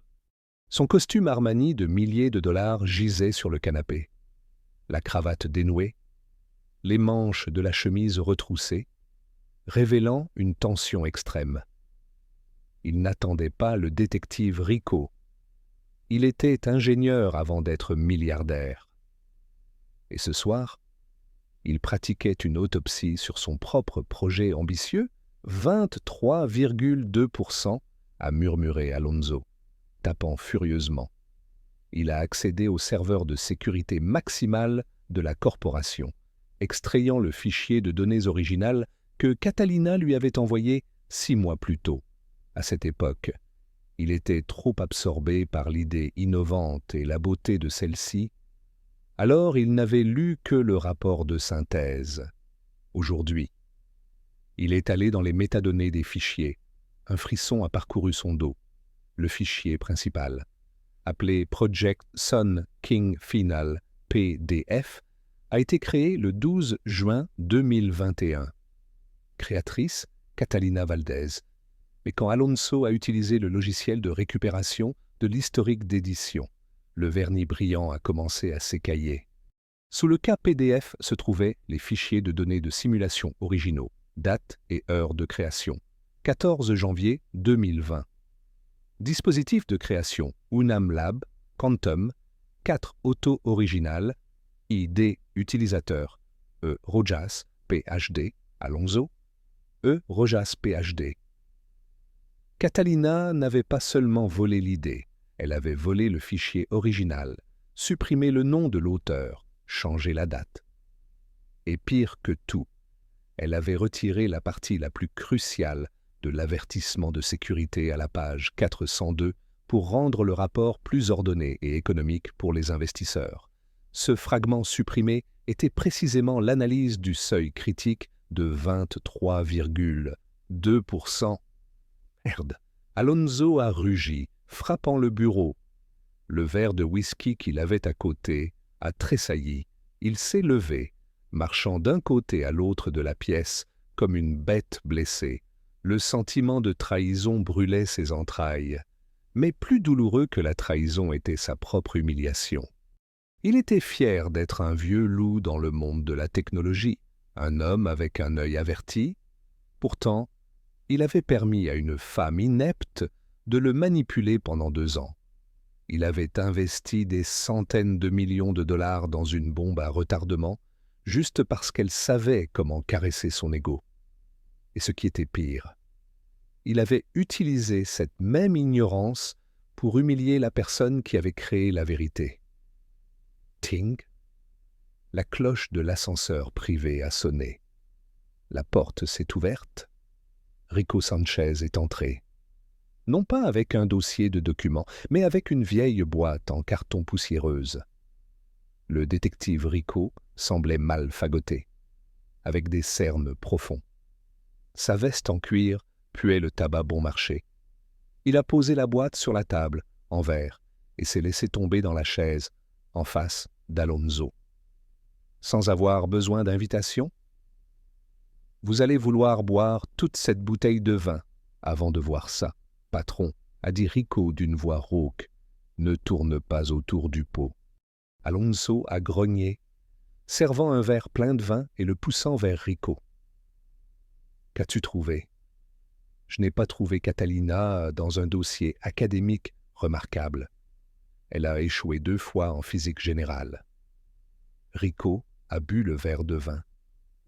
Son costume Armani de milliers de dollars gisait sur le canapé, la cravate dénouée, les manches de la chemise retroussées, révélant une tension extrême. Il n'attendait pas le détective Rico. Il était ingénieur avant d'être milliardaire. Et ce soir, il pratiquait une autopsie sur son propre projet ambitieux, 23,2%, a murmuré Alonso, tapant furieusement. Il a accédé au serveur de sécurité maximale de la corporation, extrayant le fichier de données original que Catalina lui avait envoyé 6 mois plus tôt. À cette époque, il était trop absorbé par l'idée innovante et la beauté de celle-ci, alors il n'avait lu que le rapport de synthèse. Aujourd'hui, il est allé dans les métadonnées des fichiers. Un frisson a parcouru son dos. Le fichier principal, appelé Project Sun King Final PDF, a été créé le 12 juin 2021. Créatrice, Catalina Valdez. Mais quand Alonso a utilisé le logiciel de récupération de l'historique d'édition, le vernis brillant a commencé à s'écailler. Sous le cas PDF se trouvaient les fichiers de données de simulation originaux, date et heure de création, 14 janvier 2020. Dispositif de création, Unam Lab, Quantum, 4 autos originales, ID utilisateur, E. Rojas, PhD, Alonso, E. Rojas, PhD. Catalina n'avait pas seulement volé l'idée, elle avait volé le fichier original, supprimé le nom de l'auteur, changé la date. Et pire que tout, elle avait retiré la partie la plus cruciale de l'avertissement de sécurité à la page 402 pour rendre le rapport plus ordonné et économique pour les investisseurs. Ce fragment supprimé était précisément l'analyse du seuil critique de 23,2%. Merde. Alonso a rugi, frappant le bureau. Le verre de whisky qu'il avait à côté a tressailli. Il s'est levé, marchant d'un côté à l'autre de la pièce comme une bête blessée. Le sentiment de trahison brûlait ses entrailles. Mais plus douloureux que la trahison était sa propre humiliation. Il était fier d'être un vieux loup dans le monde de la technologie, un homme avec un œil averti. Pourtant, il avait permis à une femme inepte de le manipuler pendant 2 ans. Il avait investi des centaines de millions de dollars dans une bombe à retardement, juste parce qu'elle savait comment caresser son ego. Et ce qui était pire, il avait utilisé cette même ignorance pour humilier la personne qui avait créé la vérité. Ting. La cloche de l'ascenseur privé a sonné. La porte s'est ouverte. Rico Sanchez est entré. non pas avec un dossier de documents, mais avec une vieille boîte en carton poussiéreuse. Le détective Rico semblait mal fagoté, avec des cernes profonds. Sa veste en cuir puait le tabac bon marché. Il a posé la boîte sur la table, en verre, et s'est laissé tomber dans la chaise, en face d'Alonso. Sans avoir besoin d'invitation, vous allez vouloir boire toute cette bouteille de vin avant de voir ça, patron, a dit Rico d'une voix rauque. Ne tourne pas autour du pot. Alonso a grogné, servant un verre plein de vin et le poussant vers Rico. Qu'as-tu trouvé? Je n'ai pas trouvé Catalina dans un dossier académique remarquable. Elle a échoué 2 fois en physique générale. Rico a bu le verre de vin,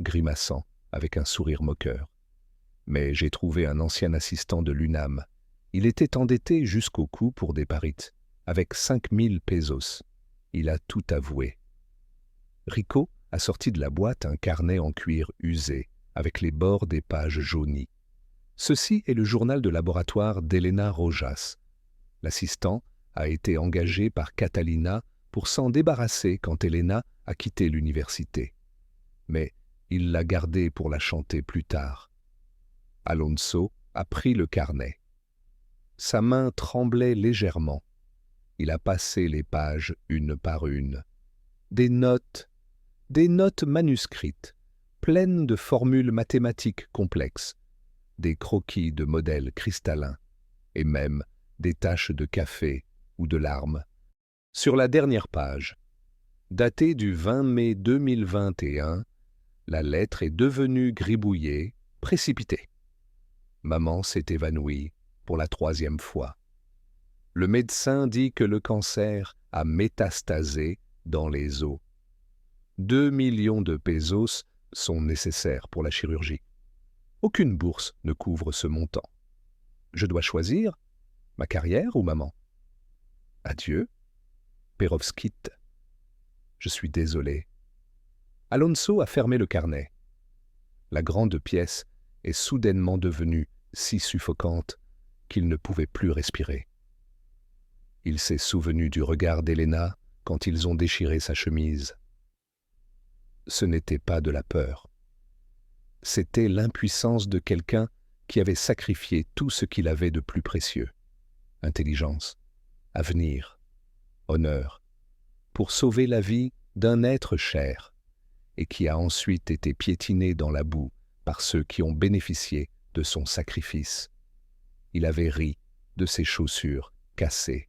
grimaçant avec un sourire moqueur. Mais j'ai trouvé un ancien assistant de l'UNAM. Il était endetté jusqu'au cou pour des parites, avec 5000 pesos. Il a tout avoué. Rico a sorti de la boîte un carnet en cuir usé, avec les bords des pages jaunies. Ceci est le journal de laboratoire d'Elena Rojas. L'assistant a été engagé par Catalina pour s'en débarrasser quand Elena a quitté l'université. Mais il l'a gardé pour la chanter plus tard. Alonso a pris le carnet. Sa main tremblait légèrement. Il a passé les pages une par une. Des notes manuscrites, pleines de formules mathématiques complexes, des croquis de modèles cristallins, et même des taches de café ou de larmes. Sur la dernière page, datée du 20 mai 2021, la lettre est devenue gribouillée, précipitée. Maman s'est évanouie pour la 3e fois. Le médecin dit que le cancer a métastasé dans les os. 2 millions de pesos sont nécessaires pour la chirurgie. Aucune bourse ne couvre ce montant. Je dois choisir ma carrière ou maman? Adieu, Perovskite. Je suis désolé. Alonso a fermé le carnet. La grande pièce est soudainement devenue si suffocante qu'il ne pouvait plus respirer. Il s'est souvenu du regard d'Elena quand ils ont déchiré sa chemise. Ce n'était pas de la peur. C'était l'impuissance de quelqu'un qui avait sacrifié tout ce qu'il avait de plus précieux. Intelligence, avenir, honneur, pour sauver la vie d'un être cher, et qui a ensuite été piétiné dans la boue par ceux qui ont bénéficié de son sacrifice. Il avait ri de ses chaussures cassées.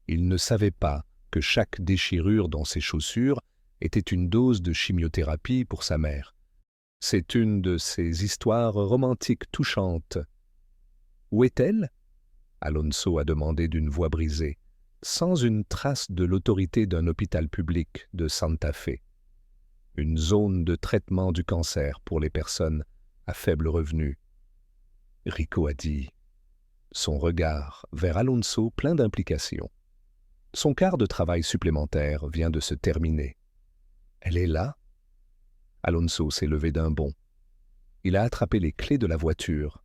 Il ne savait pas que chaque déchirure dans ses chaussures était une dose de chimiothérapie pour sa mère. C'est une de ces histoires romantiques touchantes. Où est-elle? Alonso a demandé d'une voix brisée, sans une trace de l'autorité d'un hôpital public de Santa Fe. Une zone de traitement du cancer pour les personnes à faible revenu. Rico a dit, son regard vers Alonso plein d'implications. Son quart de travail supplémentaire vient de se terminer. Elle est là? Alonso s'est levé d'un bond. Il a attrapé les clés de la voiture.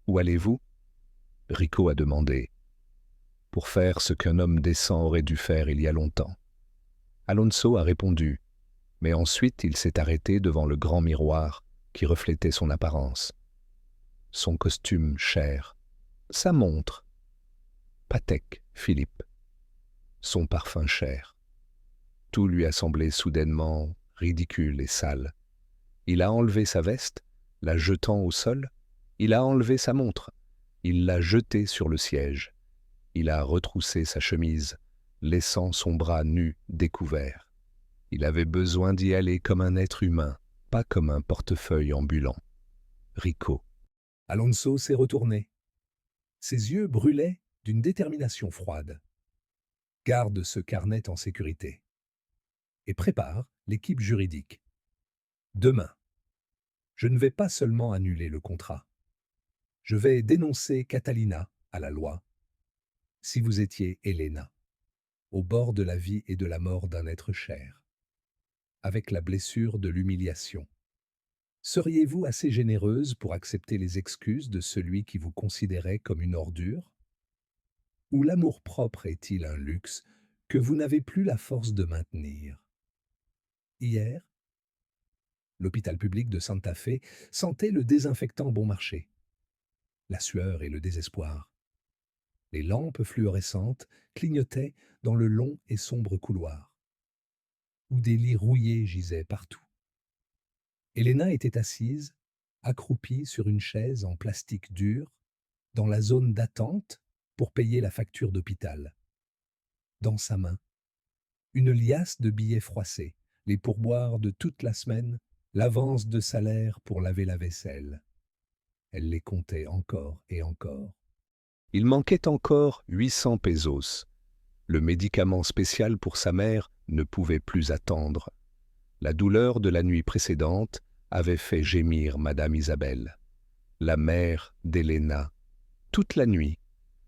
Où allez-vous? Rico a demandé. Pour faire ce qu'un homme décent aurait dû faire il y a longtemps. Alonso a répondu, mais ensuite il s'est arrêté devant le grand miroir qui reflétait son apparence. Son costume cher, sa montre, Patek Philippe, son parfum cher. Tout lui a semblé soudainement ridicule et sale. Il a enlevé sa veste, la jetant au sol. Il a enlevé sa montre. Il l'a jetée sur le siège. Il a retroussé sa chemise, laissant son bras nu découvert. Il avait besoin d'y aller comme un être humain, pas comme un portefeuille ambulant. Rico. Alonso s'est retourné. Ses yeux brûlaient d'une détermination froide. Garde ce carnet en sécurité. Et prépare l'équipe juridique. Demain, je ne vais pas seulement annuler le contrat. Je vais dénoncer Catalina à la loi. Si vous étiez Elena, au bord de la vie et de la mort d'un être cher, avec la blessure de l'humiliation, Seriez-vous assez généreuse pour accepter les excuses de celui qui vous considérait comme une ordure? Ou l'amour-propre est-il un luxe que vous n'avez plus la force de maintenir? Hier, l'hôpital public de Santa Fe sentait le désinfectant bon marché, la sueur et le désespoir. Les lampes fluorescentes clignotaient dans le long et sombre couloir, où des lits rouillés gisaient partout. Elena était assise, accroupie sur une chaise en plastique dur, dans la zone d'attente pour payer la facture d'hôpital. Dans sa main, une liasse de billets froissés, les pourboires de toute la semaine, l'avance de salaire pour laver la vaisselle. Elle les comptait encore et encore. Il manquait encore 800 pesos. Le médicament spécial pour sa mère ne pouvait plus attendre. La douleur de la nuit précédente avait fait gémir Madame Isabelle, la mère d'Elena. Toute la nuit,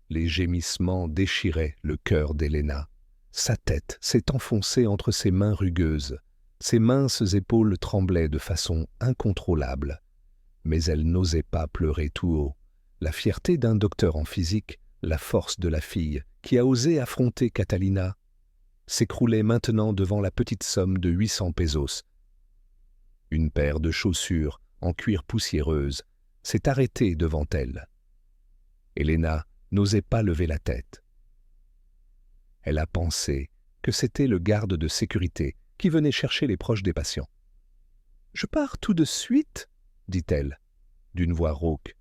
les gémissements déchiraient le cœur d'Elena. Sa tête s'est enfoncée entre ses mains rugueuses. Ses minces épaules tremblaient de façon incontrôlable. Mais elle n'osait pas pleurer tout haut. La fierté d'un docteur en physique, la force de la fille qui a osé affronter Catalina, s'écroulait maintenant devant la petite somme de 800 pesos. Une paire de chaussures en cuir poussiéreuse s'est arrêtée devant elle. Elena n'osait pas lever la tête. Elle a pensé que c'était le garde de sécurité qui venait chercher les proches des patients. « Je pars tout de suite » dit-elle, d'une voix rauque,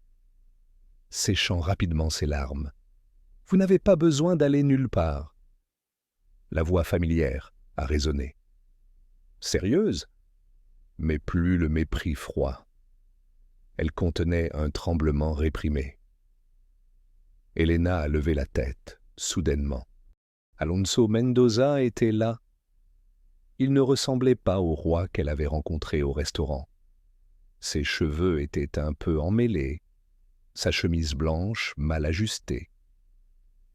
séchant rapidement ses larmes. « Vous n'avez pas besoin d'aller nulle part. » La voix familière a résonné. Sérieuse, mais plus le mépris froid. Elle contenait un tremblement réprimé. Elena a levé la tête, soudainement. Alonso Mendoza était là. Il ne ressemblait pas au roi qu'elle avait rencontré au restaurant. Ses cheveux étaient un peu emmêlés, sa chemise blanche mal ajustée.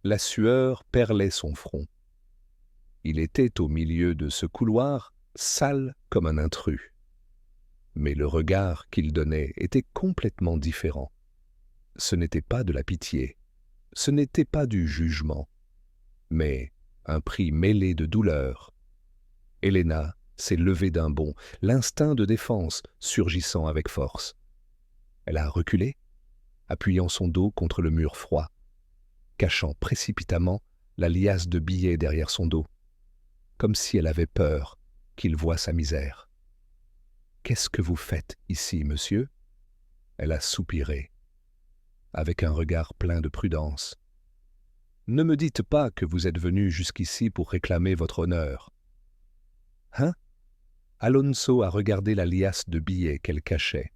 La sueur perlait son front. Il était au milieu de ce couloir, sale comme un intrus. Mais le regard qu'il donnait était complètement différent. Ce n'était pas de la pitié, ce n'était pas du jugement, mais un cri mêlé de douleur. Elena s'est levée d'un bond, l'instinct de défense surgissant avec force. Elle a reculé, appuyant son dos contre le mur froid, cachant précipitamment la liasse de billets derrière son dos, comme si elle avait peur qu'il voie sa misère. « Qu'est-ce que vous faites ici, monsieur ?» Elle a soupiré, avec un regard plein de prudence. « Ne me dites pas que vous êtes venu jusqu'ici pour réclamer votre honneur. »« Hein ?» Alonso a regardé la liasse de billets qu'elle cachait.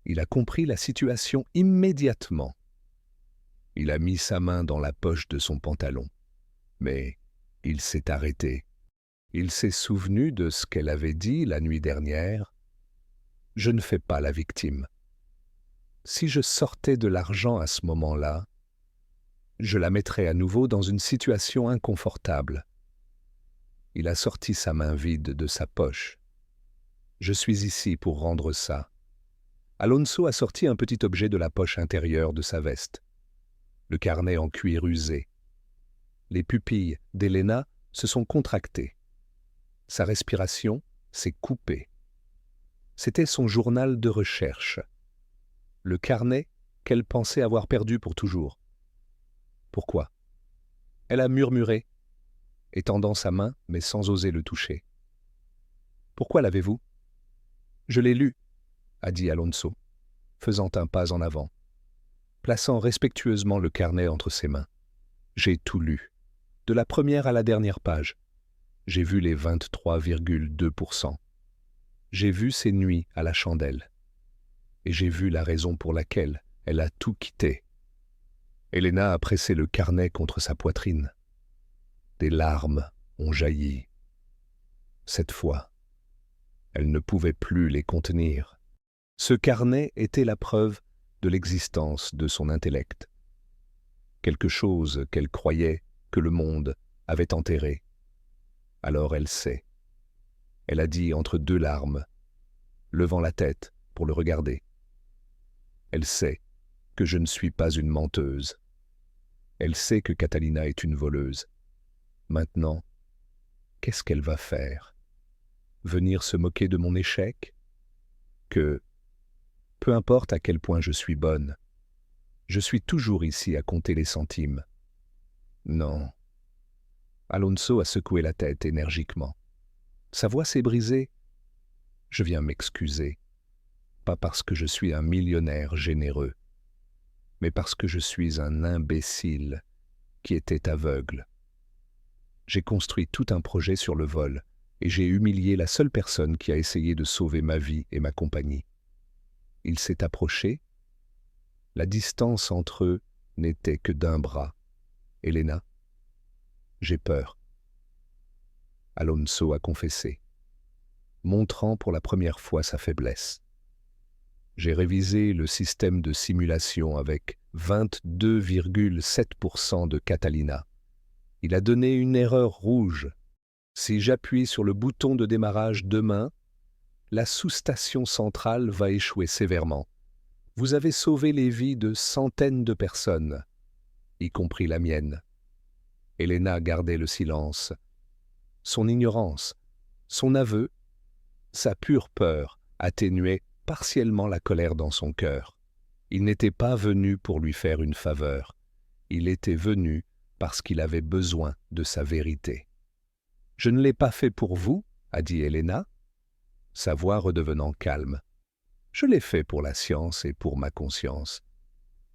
Il a compris la situation immédiatement. Il a mis sa main dans la poche de son pantalon. Mais il s'est arrêté. Il s'est souvenu de ce qu'elle avait dit la nuit dernière. « Je ne fais pas la victime. Si je sortais de l'argent à ce moment-là, je la mettrais à nouveau dans une situation inconfortable. » Il a sorti sa main vide de sa poche. « Je suis ici pour rendre ça. » Alonso a sorti un petit objet de la poche intérieure de sa veste. Le carnet en cuir usé. Les pupilles d'Elena se sont contractées. Sa respiration s'est coupée. C'était son journal de recherche. Le carnet qu'elle pensait avoir perdu pour toujours. Pourquoi? Elle a murmuré, étendant sa main mais sans oser le toucher. Pourquoi l'avez-vous? Je l'ai lu, a dit Alonso, faisant un pas en avant, plaçant respectueusement le carnet entre ses mains. J'ai tout lu, de la première à la dernière page. J'ai vu les 23,2%. J'ai vu ses nuits à la chandelle. Et j'ai vu la raison pour laquelle elle a tout quitté. Elena a pressé le carnet contre sa poitrine. Des larmes ont jailli. Cette fois, elle ne pouvait plus les contenir. Ce carnet était la preuve de l'existence de son intellect. Quelque chose qu'elle croyait que le monde avait enterré. Alors elle sait. Elle a dit entre deux larmes, levant la tête pour le regarder. Elle sait que je ne suis pas une menteuse. Elle sait que Catalina est une voleuse. Maintenant, qu'est-ce qu'elle va faire? Venir se moquer de mon échec? Que, peu importe à quel point je suis bonne, je suis toujours ici à compter les centimes. Non. Alonso a secoué la tête énergiquement. Sa voix s'est brisée. Je viens m'excuser, pas parce que je suis un millionnaire généreux, mais parce que je suis un imbécile qui était aveugle. J'ai construit tout un projet sur le vol, et j'ai humilié la seule personne qui a essayé de sauver ma vie et ma compagnie. Il s'est approché. La distance entre eux n'était que d'un bras. Elena, j'ai peur. Alonso a confessé, montrant pour la première fois sa faiblesse. J'ai révisé le système de simulation avec 22,7% de Catalina. Il a donné une erreur rouge. Si j'appuie sur le bouton de démarrage demain, la sous-station centrale va échouer sévèrement. Vous avez sauvé les vies de centaines de personnes, y compris la mienne. Elena gardait le silence. Son ignorance, son aveu, sa pure peur atténuaient partiellement la colère dans son cœur. Il n'était pas venu pour lui faire une faveur. Il était venu parce qu'il avait besoin de sa vérité. « Je ne l'ai pas fait pour vous, » a dit Elena, sa voix redevenant calme. « Je l'ai fait pour la science et pour ma conscience. »«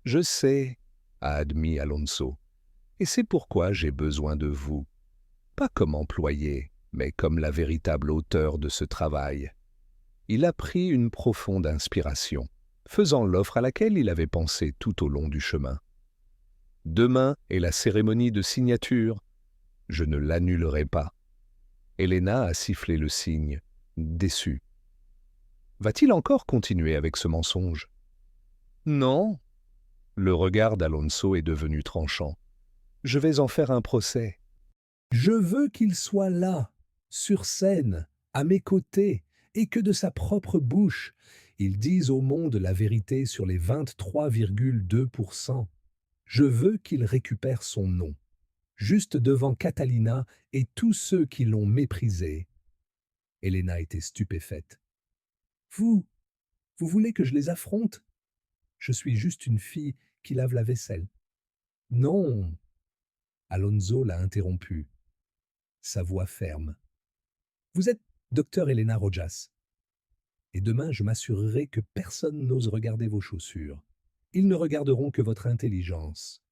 Je sais, » a admis Alonso, « et c'est pourquoi j'ai besoin de vous. Pas comme employé, mais comme la véritable auteure de ce travail. » Il a pris une profonde inspiration, faisant l'offre à laquelle il avait pensé tout au long du chemin. « Demain est la cérémonie de signature. Je ne l'annulerai pas. » Elena a sifflé le signe, déçue. Va-t-il encore continuer avec ce mensonge? Non. Le regard d'Alonso est devenu tranchant. Je vais en faire un procès. Je veux qu'il soit là, sur scène, à mes côtés, et que de sa propre bouche, il dise au monde la vérité sur les 23,2%. Je veux qu'il récupère son nom, juste devant Catalina et tous ceux qui l'ont méprisé. Elena était stupéfaite. Vous voulez que je les affronte? Je suis juste une fille qui lave la vaisselle. Non. Alonso l'a interrompu, sa voix ferme. Vous êtes docteur Elena Rojas. Et demain, je m'assurerai que personne n'ose regarder vos chaussures. Ils ne regarderont que votre intelligence.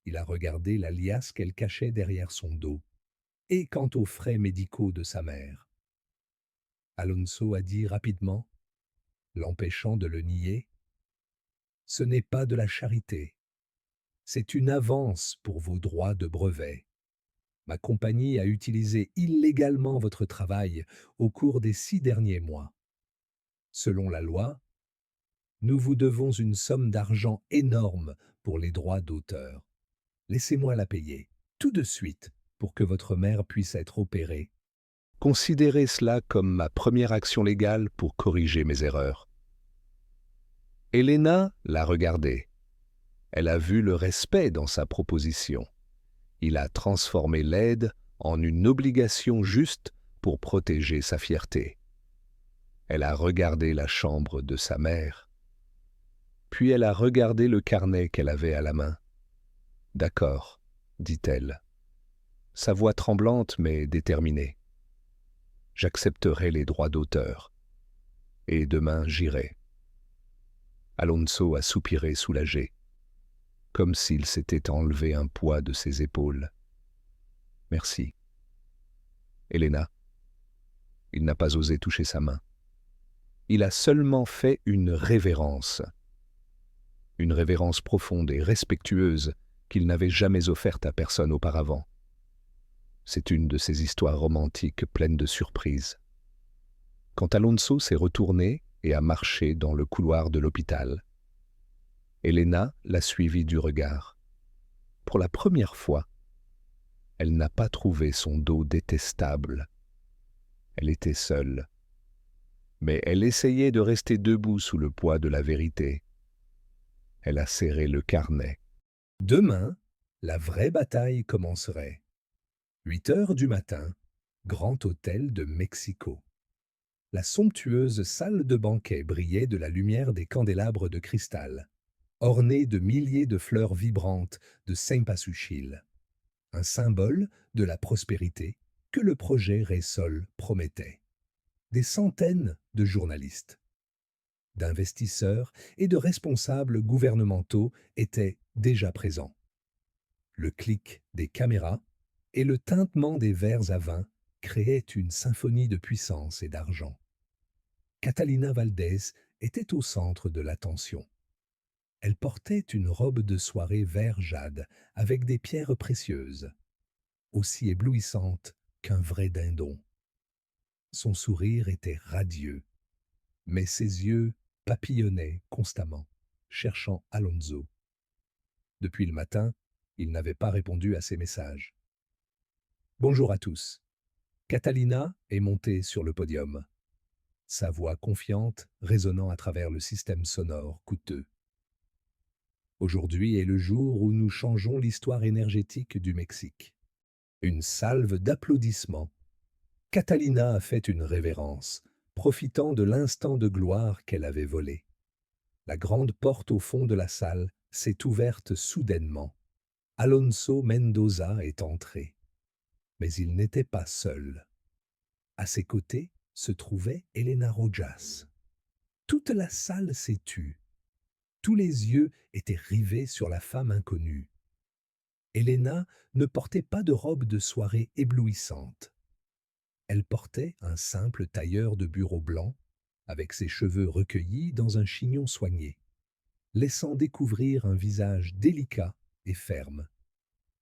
Il a regardé la liasse qu'elle cachait derrière son dos. Et quant aux frais médicaux de sa mère. Alonso a dit rapidement, l'empêchant de le nier, « Ce n'est pas de la charité. C'est une avance pour vos droits de brevet. Ma compagnie a utilisé illégalement votre travail au cours des 6 derniers mois. Selon la loi, nous vous devons une somme d'argent énorme pour les droits d'auteur. Laissez-moi la payer, tout de suite, pour que votre mère puisse être opérée. » Considérez cela comme ma première action légale pour corriger mes erreurs. Elena l'a regardé. Elle a vu le respect dans sa proposition. Il a transformé l'aide en une obligation juste pour protéger sa fierté. Elle a regardé la chambre de sa mère. Puis elle a regardé le carnet qu'elle avait à la main. « D'accord, » dit-elle, sa voix tremblante mais déterminée. « J'accepterai les droits d'auteur. Et demain, j'irai. » Alonso a soupiré soulagé, comme s'il s'était enlevé un poids de ses épaules. « Merci. » Elena. Il n'a pas osé toucher sa main. Il a seulement fait une révérence profonde et respectueuse qu'il n'avait jamais offerte à personne auparavant. C'est une de ces histoires romantiques pleines de surprises. Quand Alonso s'est retourné et a marché dans le couloir de l'hôpital, Elena l'a suivi du regard. Pour la première fois, elle n'a pas trouvé son dos détestable. Elle était seule. Mais elle essayait de rester debout sous le poids de la vérité. Elle a serré le carnet. Demain, la vraie bataille commencerait. 8 heures du matin, Grand Hôtel de Mexico. La somptueuse salle de banquet brillait de la lumière des candélabres de cristal, ornée de milliers de fleurs vibrantes de cempasúchil, un symbole de la prospérité que le projet Résol promettait. Des centaines de journalistes, d'investisseurs et de responsables gouvernementaux étaient déjà présents. Le clic des caméras et le tintement des verres à vin créaient une symphonie de puissance et d'argent. Catalina Valdés était au centre de l'attention. Elle portait une robe de soirée vert jade avec des pierres précieuses, aussi éblouissante qu'un vrai dindon. Son sourire était radieux, mais ses yeux papillonnaient constamment, cherchant Alonso. Depuis le matin, il n'avait pas répondu à ses messages. Bonjour à tous. Catalina est montée sur le podium, sa voix confiante résonnant à travers le système sonore coûteux. Aujourd'hui est le jour où nous changeons l'histoire énergétique du Mexique. Une salve d'applaudissements. Catalina a fait une révérence, profitant de l'instant de gloire qu'elle avait volé. La grande porte au fond de la salle s'est ouverte soudainement. Alonso Mendoza est entré. Mais il n'était pas seul. À ses côtés se trouvait Elena Rojas. Toute la salle s'est tue. Tous les yeux étaient rivés sur la femme inconnue. Elena ne portait pas de robe de soirée éblouissante. Elle portait un simple tailleur de bureau blanc, avec ses cheveux recueillis dans un chignon soigné, laissant découvrir un visage délicat et ferme.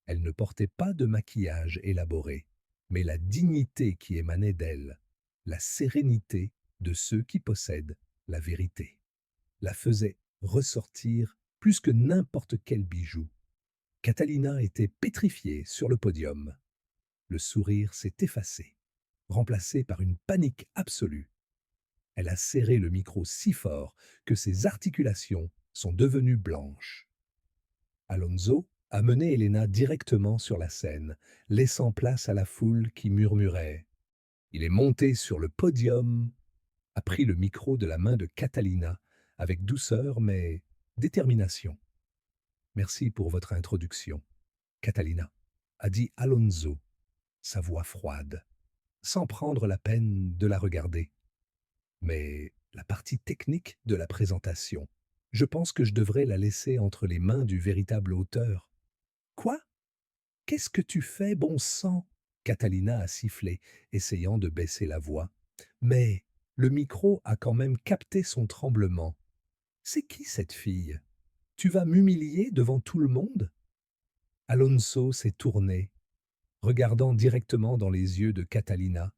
Elle ne portait pas de maquillage élaboré, mais la dignité qui émanait d'elle, la sérénité de ceux qui possèdent la vérité, la faisait ressortir plus que n'importe quel bijou. Catalina était pétrifiée sur le podium. Le sourire s'est effacé, remplacé par une panique absolue. Elle a serré le micro si fort que ses articulations sont devenues blanches. Alonso a mené Elena directement sur la scène, laissant place à la foule qui murmurait. Il est monté sur le podium, a pris le micro de la main de Catalina, avec douceur mais détermination. Merci pour votre introduction, Catalina, a dit Alonso, sa voix froide, sans prendre la peine de la regarder. Mais la partie technique de la présentation, je pense que je devrais la laisser entre les mains du véritable auteur. Quoi? Qu'est-ce que tu fais, bon sang? Catalina a sifflé, essayant de baisser la voix. Mais le micro a quand même capté son tremblement. C'est qui cette fille? Tu vas m'humilier devant tout le monde? Alonso s'est tourné, regardant directement dans les yeux de Catalina.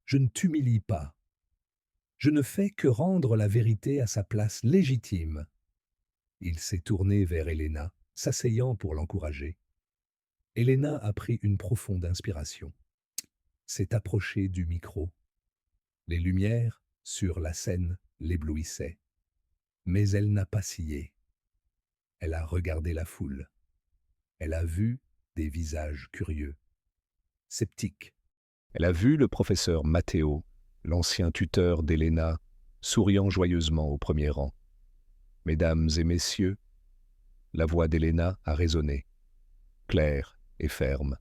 Je ne t'humilie pas. Je ne fais que rendre la vérité à sa place légitime. Il s'est tourné vers Elena, s'asseyant pour l'encourager. Elena a pris une profonde inspiration, s'est approchée du micro. Les lumières sur la scène l'éblouissaient. Mais elle n'a pas scié. Elle a regardé la foule. Elle a vu des visages curieux, sceptiques. Elle a vu le professeur Matteo, l'ancien tuteur d'Elena, souriant joyeusement au premier rang. Mesdames et messieurs, la voix d'Elena a résonné, claire et ferme.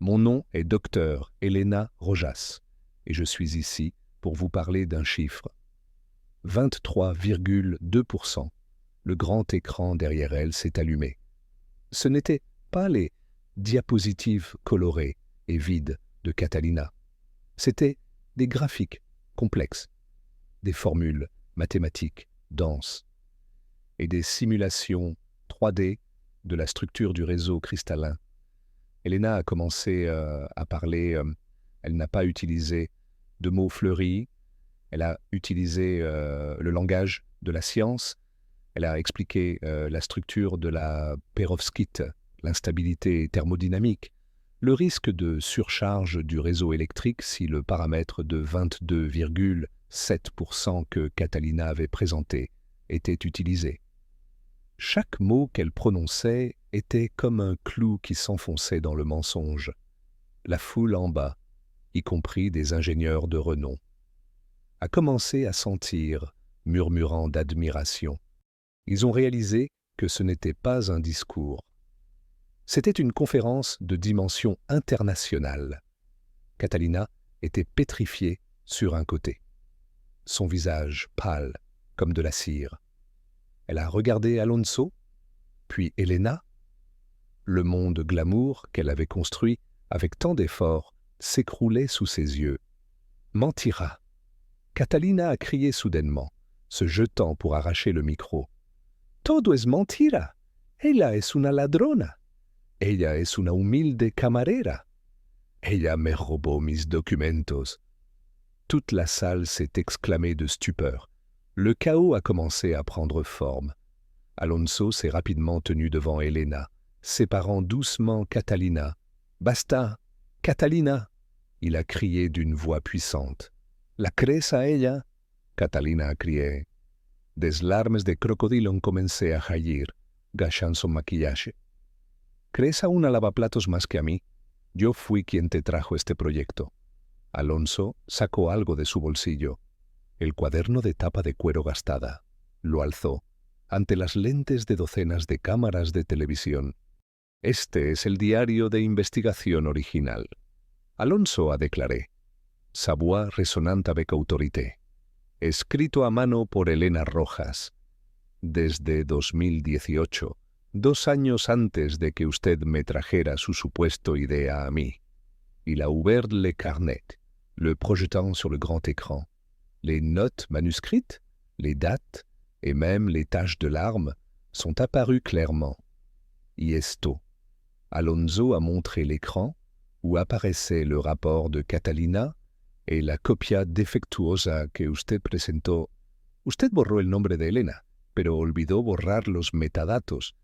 Mon nom est docteur Elena Rojas, et je suis ici pour vous parler d'un chiffre. 23,2%. Le grand écran derrière elle s'est allumé. Ce n'étaient pas les diapositives colorées et vides de Catalina. C'étaient des graphiques complexes, des formules mathématiques denses et des simulations 3D de la structure du réseau cristallin. Elena a commencé à parler, elle n'a pas utilisé de mots fleuris, elle a utilisé le langage de la science, elle a expliqué la structure de la pérovskite, l'instabilité thermodynamique, le risque de surcharge du réseau électrique si le paramètre de 22,5 7% que Catalina avait présentés, étaient utilisés. Chaque mot qu'elle prononçait était comme un clou qui s'enfonçait dans le mensonge. La foule en bas, y compris des ingénieurs de renom, a commencé à sentir, murmurant d'admiration. Ils ont réalisé que ce n'était pas un discours. C'était une conférence de dimension internationale. Catalina était pétrifiée sur un côté, son visage pâle comme de la cire. Elle a regardé Alonso, puis Elena. Le monde glamour qu'elle avait construit avec tant d'efforts s'écroulait sous ses yeux. Mentira. Catalina a crié soudainement, se jetant pour arracher le micro. Todo es mentira. Ella es una ladrona. Ella es una humilde camarera. Ella me robó mis documentos. Toute la salle s'est exclamée de stupeur. Le chaos a commencé à prendre forme. Alonso s'est rapidement tenu devant Elena, séparant doucement Catalina. « Basta, Catalina !» Il a crié d'une voix puissante. « La crees a ella ?» Catalina a crié. Des larmes de crocodilo han comencé a jaillir, gachant son maquillaje. ¿Crees a una lavaplatos más que a mí? Yo fui quien te trajo este proyecto. Alonso sacó algo de su bolsillo. El cuaderno de tapa de cuero gastada. Lo alzó, ante las lentes de docenas de cámaras de televisión. Este es el diario de investigación original. Alonso a déclaré. Sa voix resonante avec autorité. Escrito a mano por Elena Rojas. Desde 2018, 2 años antes de que usted me trajera su supuesto idea a mí. Il a ouvert le carnet, le projetant sur le grand écran. Les notes manuscrites, les dates et même les taches de larmes sont apparues clairement. Y esto. Alonso a montré l'écran où apparaissait le rapport de Catalina et la copia defectuosa que usted presentó. Usted borró el nombre de Elena, pero olvidó borrar los metadatos,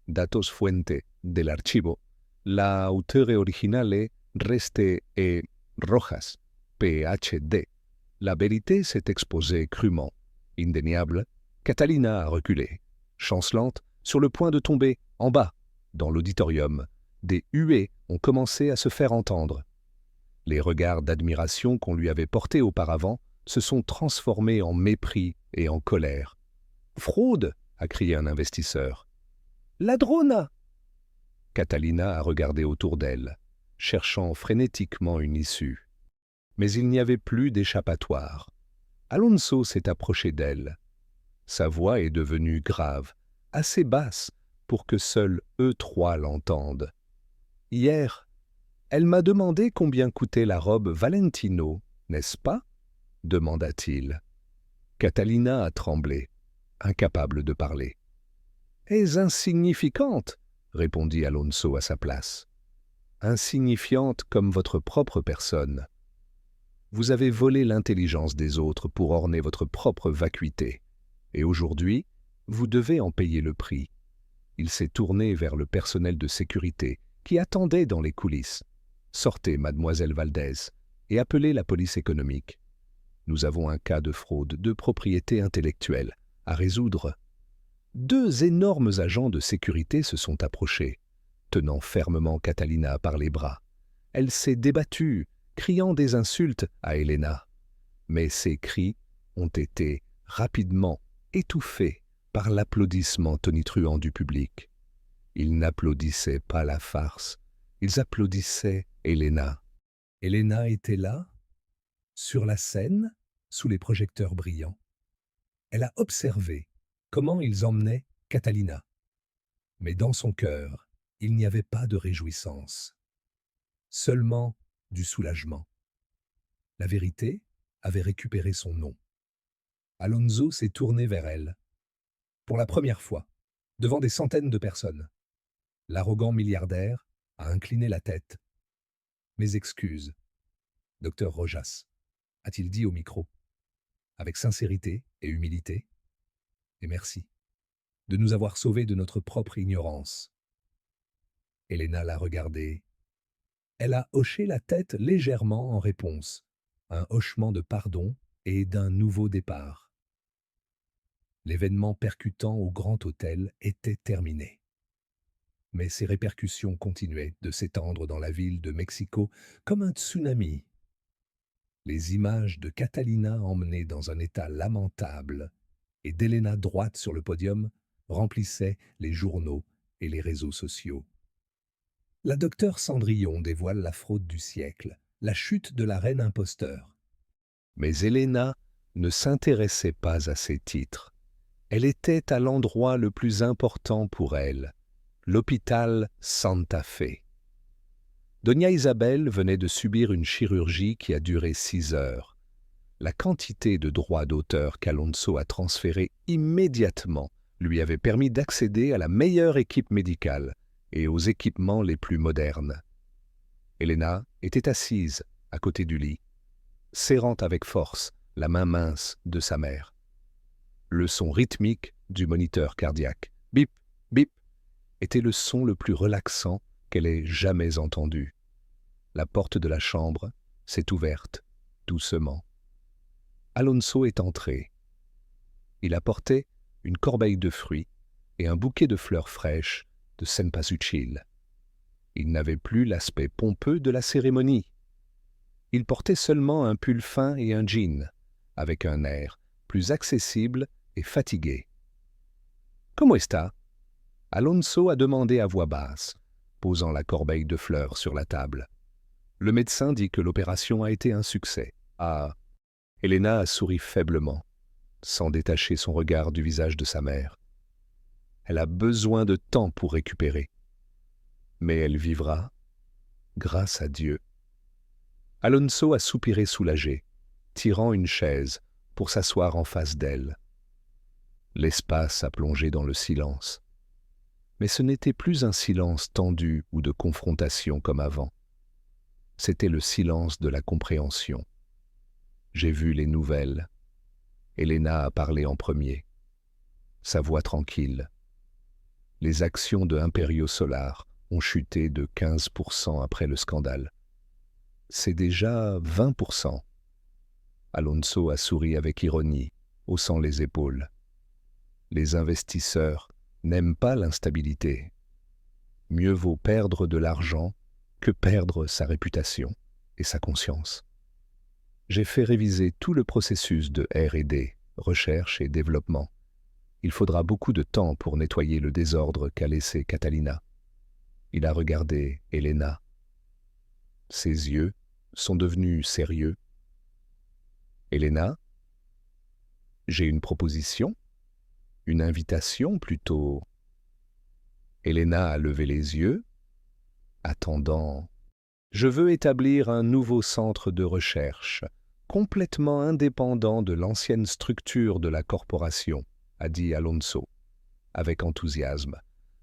datos fuente del archivo. La auteure originale reste et Rojas, PhD. La vérité s'est exposée crûment, indéniable. Catalina a reculé, chancelante, sur le point de tomber en bas, dans l'auditorium. Des huées ont commencé à se faire entendre. Les regards d'admiration qu'on lui avait portés auparavant se sont transformés en mépris et en colère. « Fraude !» a crié un investisseur. « Ladrona !» Catalina a regardé autour d'elle, cherchant frénétiquement une issue. Mais il n'y avait plus d'échappatoire. Alonso s'est approché d'elle. Sa voix est devenue grave, assez basse pour que seuls eux trois l'entendent. Hier, elle m'a demandé combien coûtait la robe Valentino, n'est-ce pas? Demanda-t-il. Catalina a tremblé, incapable de parler. Es insignifiante, répondit Alonso à sa place. Insignifiante comme votre propre personne. Vous avez volé l'intelligence des autres pour orner votre propre vacuité. Et aujourd'hui, vous devez en payer le prix. Il s'est tourné vers le personnel de sécurité qui attendait dans les coulisses. Sortez, mademoiselle Valdez, et appelez la police économique. Nous avons un cas de fraude de propriété intellectuelle à résoudre. 2 énormes agents de sécurité se sont approchés, tenant fermement Catalina par les bras. Elle s'est débattue, criant des insultes à Elena. Mais ces cris ont été rapidement étouffés par l'applaudissement tonitruant du public. Ils n'applaudissaient pas la farce, ils applaudissaient Elena. Elena était là, sur la scène, sous les projecteurs brillants. Elle a observé comment ils emmenaient Catalina. Mais dans son cœur, il n'y avait pas de réjouissance, seulement du soulagement. La vérité avait récupéré son nom. Alonso s'est tourné vers elle. Pour la première fois, devant des centaines de personnes. L'arrogant milliardaire a incliné la tête. « Mes excuses, docteur Rojas », a-t-il dit au micro, avec sincérité et humilité. « Et merci de nous avoir sauvés de notre propre ignorance. » Elena l'a regardé. Elle a hoché la tête légèrement en réponse, un hochement de pardon et d'un nouveau départ. L'événement percutant au Grand Hôtel était terminé. Mais ses répercussions continuaient de s'étendre dans la ville de Mexico comme un tsunami. Les images de Catalina emmenée dans un état lamentable et d'Elena droite sur le podium remplissaient les journaux et les réseaux sociaux. La docteure Cendrillon dévoile la fraude du siècle, la chute de la reine imposteur. Mais Helena ne s'intéressait pas à ces titres. Elle était à l'endroit le plus important pour elle, l'hôpital Santa Fe. Doña Isabel venait de subir une chirurgie qui a duré 6 heures. La quantité de droits d'auteur qu'Alonso a transférés immédiatement lui avait permis d'accéder à la meilleure équipe médicale et aux équipements les plus modernes. Helena était assise à côté du lit, serrant avec force la main mince de sa mère. Le son rythmique du moniteur cardiaque, bip, bip, était le son le plus relaxant qu'elle ait jamais entendu. La porte de la chambre s'est ouverte doucement. Alonso est entré. Il apportait une corbeille de fruits et un bouquet de fleurs fraîches de cempasúchil. Il n'avait plus l'aspect pompeux de la cérémonie. Il portait seulement un pull fin et un jean, avec un air plus accessible et fatigué. « Comment está ?» Alonso a demandé à voix basse, posant la corbeille de fleurs sur la table. Le médecin dit que l'opération a été un succès. Ah, Helena a souri faiblement, sans détacher son regard du visage de sa mère. Elle a besoin de temps pour récupérer. Mais elle vivra, grâce à Dieu. Alonso a soupiré soulagé, tirant une chaise pour s'asseoir en face d'elle. L'espace a plongé dans le silence. Mais ce n'était plus un silence tendu ou de confrontation comme avant. C'était le silence de la compréhension. J'ai vu les nouvelles. Helena a parlé en premier. Sa voix tranquille. Les actions de Imperio Solar ont chuté de 15% après le scandale. C'est déjà 20%. Alonso a souri avec ironie, haussant les épaules. Les investisseurs n'aiment pas l'instabilité. Mieux vaut perdre de l'argent que perdre sa réputation et sa conscience. J'ai fait réviser tout le processus de R&D, recherche et développement. Il faudra beaucoup de temps pour nettoyer le désordre qu'a laissé Catalina. Il a regardé Helena. Ses yeux sont devenus sérieux. Helena, j'ai une proposition, une invitation plutôt. Helena a levé les yeux, attendant. Je veux établir un nouveau centre de recherche, complètement indépendant de l'ancienne structure de la corporation, a dit Alonso, avec enthousiasme.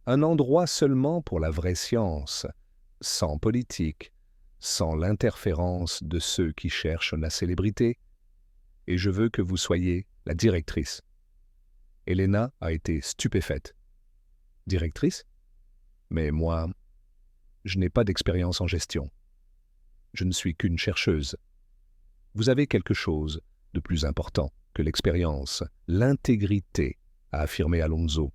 Un endroit seulement pour la vraie science, sans politique, sans l'interférence de ceux qui cherchent la célébrité. Et je veux que vous soyez la directrice. Helena a été stupéfaite. Directrice? Mais moi, je n'ai pas d'expérience en gestion. Je ne suis qu'une chercheuse. Vous avez quelque chose de plus important que l'expérience, l'intégrité, a affirmé Alonso.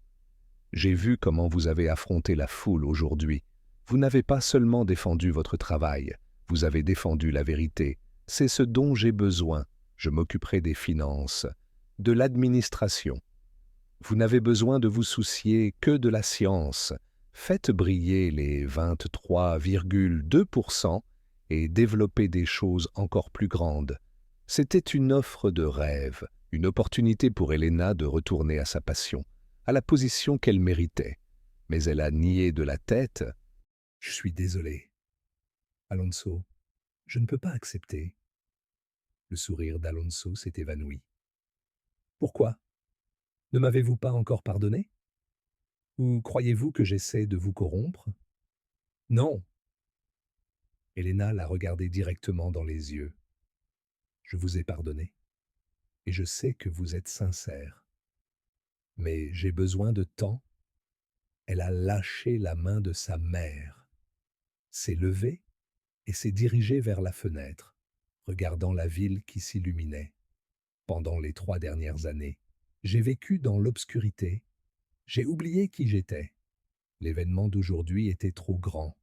J'ai vu comment vous avez affronté la foule aujourd'hui. Vous n'avez pas seulement défendu votre travail, vous avez défendu la vérité. C'est ce dont j'ai besoin. Je m'occuperai des finances, de l'administration. Vous n'avez besoin de vous soucier que de la science. Faites briller les 23,2% et développez des choses encore plus grandes. C'était une offre de rêve, une opportunité pour Helena de retourner à sa passion, à la position qu'elle méritait. Mais elle a nié de la tête. « Je suis désolé. Alonso, je ne peux pas accepter. » Le sourire d'Alonso s'est évanoui. « Pourquoi? Ne m'avez-vous pas encore pardonné? Ou croyez-vous que j'essaie de vous corrompre? » « Non. » Helena l'a regardé directement dans les yeux. « Je vous ai pardonné, et je sais que vous êtes sincère. Mais j'ai besoin de temps. » Elle a lâché la main de sa mère, s'est levée et s'est dirigée vers la fenêtre, regardant la ville qui s'illuminait. pendant les 3 dernières années. J'ai vécu dans l'obscurité. J'ai oublié qui j'étais. L'événement d'aujourd'hui était trop grand.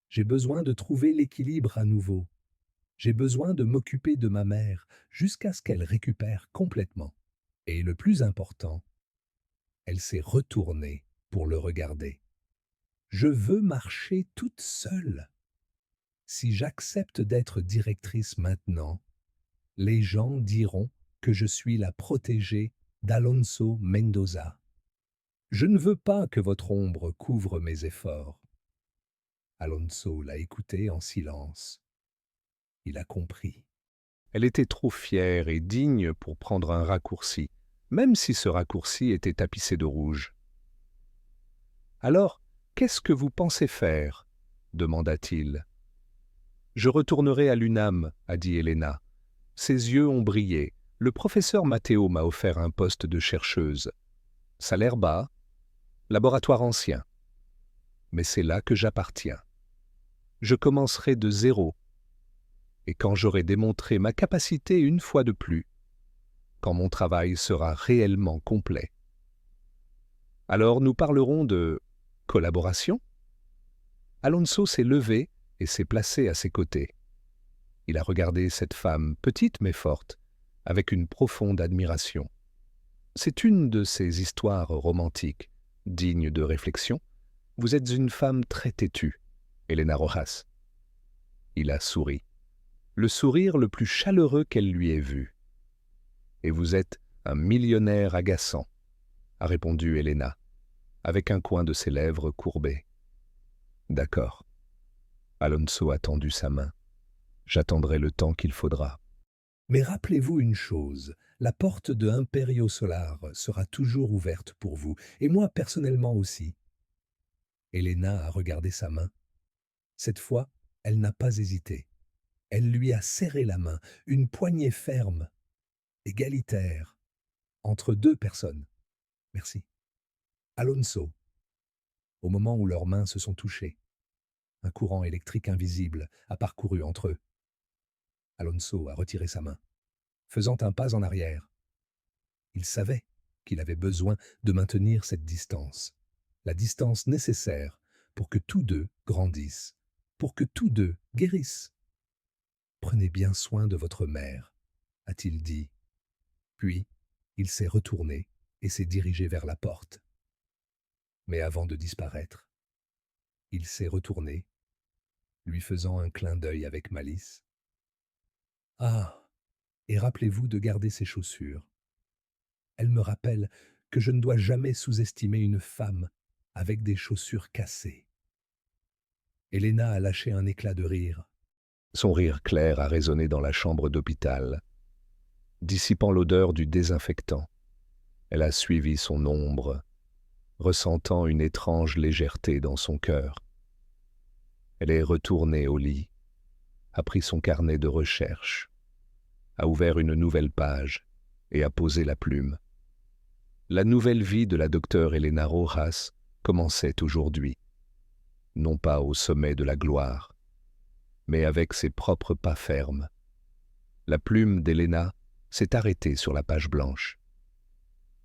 J'ai besoin de trouver l'équilibre à nouveau. J'ai besoin de m'occuper de ma mère jusqu'à ce qu'elle récupère complètement. Et le plus important, elle s'est retournée pour le regarder. Je veux marcher toute seule. Si j'accepte d'être directrice maintenant, les gens diront que je suis la protégée d'Alonso Mendoza. Je ne veux pas que votre ombre couvre mes efforts. Alonso l'a écouté en silence. Il a compris. Elle était trop fière et digne pour prendre un raccourci, même si ce raccourci était tapissé de rouge. « Alors, qu'est-ce que vous pensez faire ?» demanda-t-il. « Je retournerai à l'UNAM, a dit Elena. Ses yeux ont brillé. Le professeur Matteo m'a offert un poste de chercheuse. Salaire bas, laboratoire ancien. Mais c'est là que j'appartiens. Je commencerai de zéro. Et quand j'aurai démontré ma capacité une fois de plus, quand mon travail sera réellement complet, alors nous parlerons de collaboration. » Alonso s'est levé et s'est placé à ses côtés. Il a regardé cette femme, petite mais forte, avec une profonde admiration. C'est une de ces histoires romantiques, dignes de réflexion. Vous êtes une femme très têtue, Elena Rojas. Il a souri, le sourire le plus chaleureux qu'elle lui ait vu. Et vous êtes un millionnaire agaçant, a répondu Elena, avec un coin de ses lèvres courbées. D'accord. Alonso a tendu sa main. J'attendrai le temps qu'il faudra. Mais rappelez-vous une chose, la porte de Imperio Solar sera toujours ouverte pour vous, et moi personnellement aussi. Elena a regardé sa main. Cette fois, elle n'a pas hésité. Elle lui a serré la main, une poignée ferme, égalitaire, entre deux personnes. Merci. Alonso. Au moment où leurs mains se sont touchées, un courant électrique invisible a parcouru entre eux. Alonso a retiré sa main, faisant un pas en arrière. Il savait qu'il avait besoin de maintenir cette distance, la distance nécessaire pour que tous deux grandissent, pour que tous deux guérissent. « Prenez bien soin de votre mère », a-t-il dit. Puis, il s'est retourné et s'est dirigé vers la porte. Mais avant de disparaître, il s'est retourné, lui faisant un clin d'œil avec malice. « Ah, et rappelez-vous de garder ces chaussures. Elles me rappellent que je ne dois jamais sous-estimer une femme avec des chaussures cassées. » Elena a lâché un éclat de rire. Son rire clair a résonné dans la chambre d'hôpital, dissipant l'odeur du désinfectant. Elle a suivi son ombre, ressentant une étrange légèreté dans son cœur. Elle est retournée au lit, a pris son carnet de recherche, a ouvert une nouvelle page et a posé la plume. La nouvelle vie de la docteure Elena Rojas commençait aujourd'hui, non pas au sommet de la gloire, mais avec ses propres pas fermes. La plume d'Elena s'est arrêtée sur la page blanche.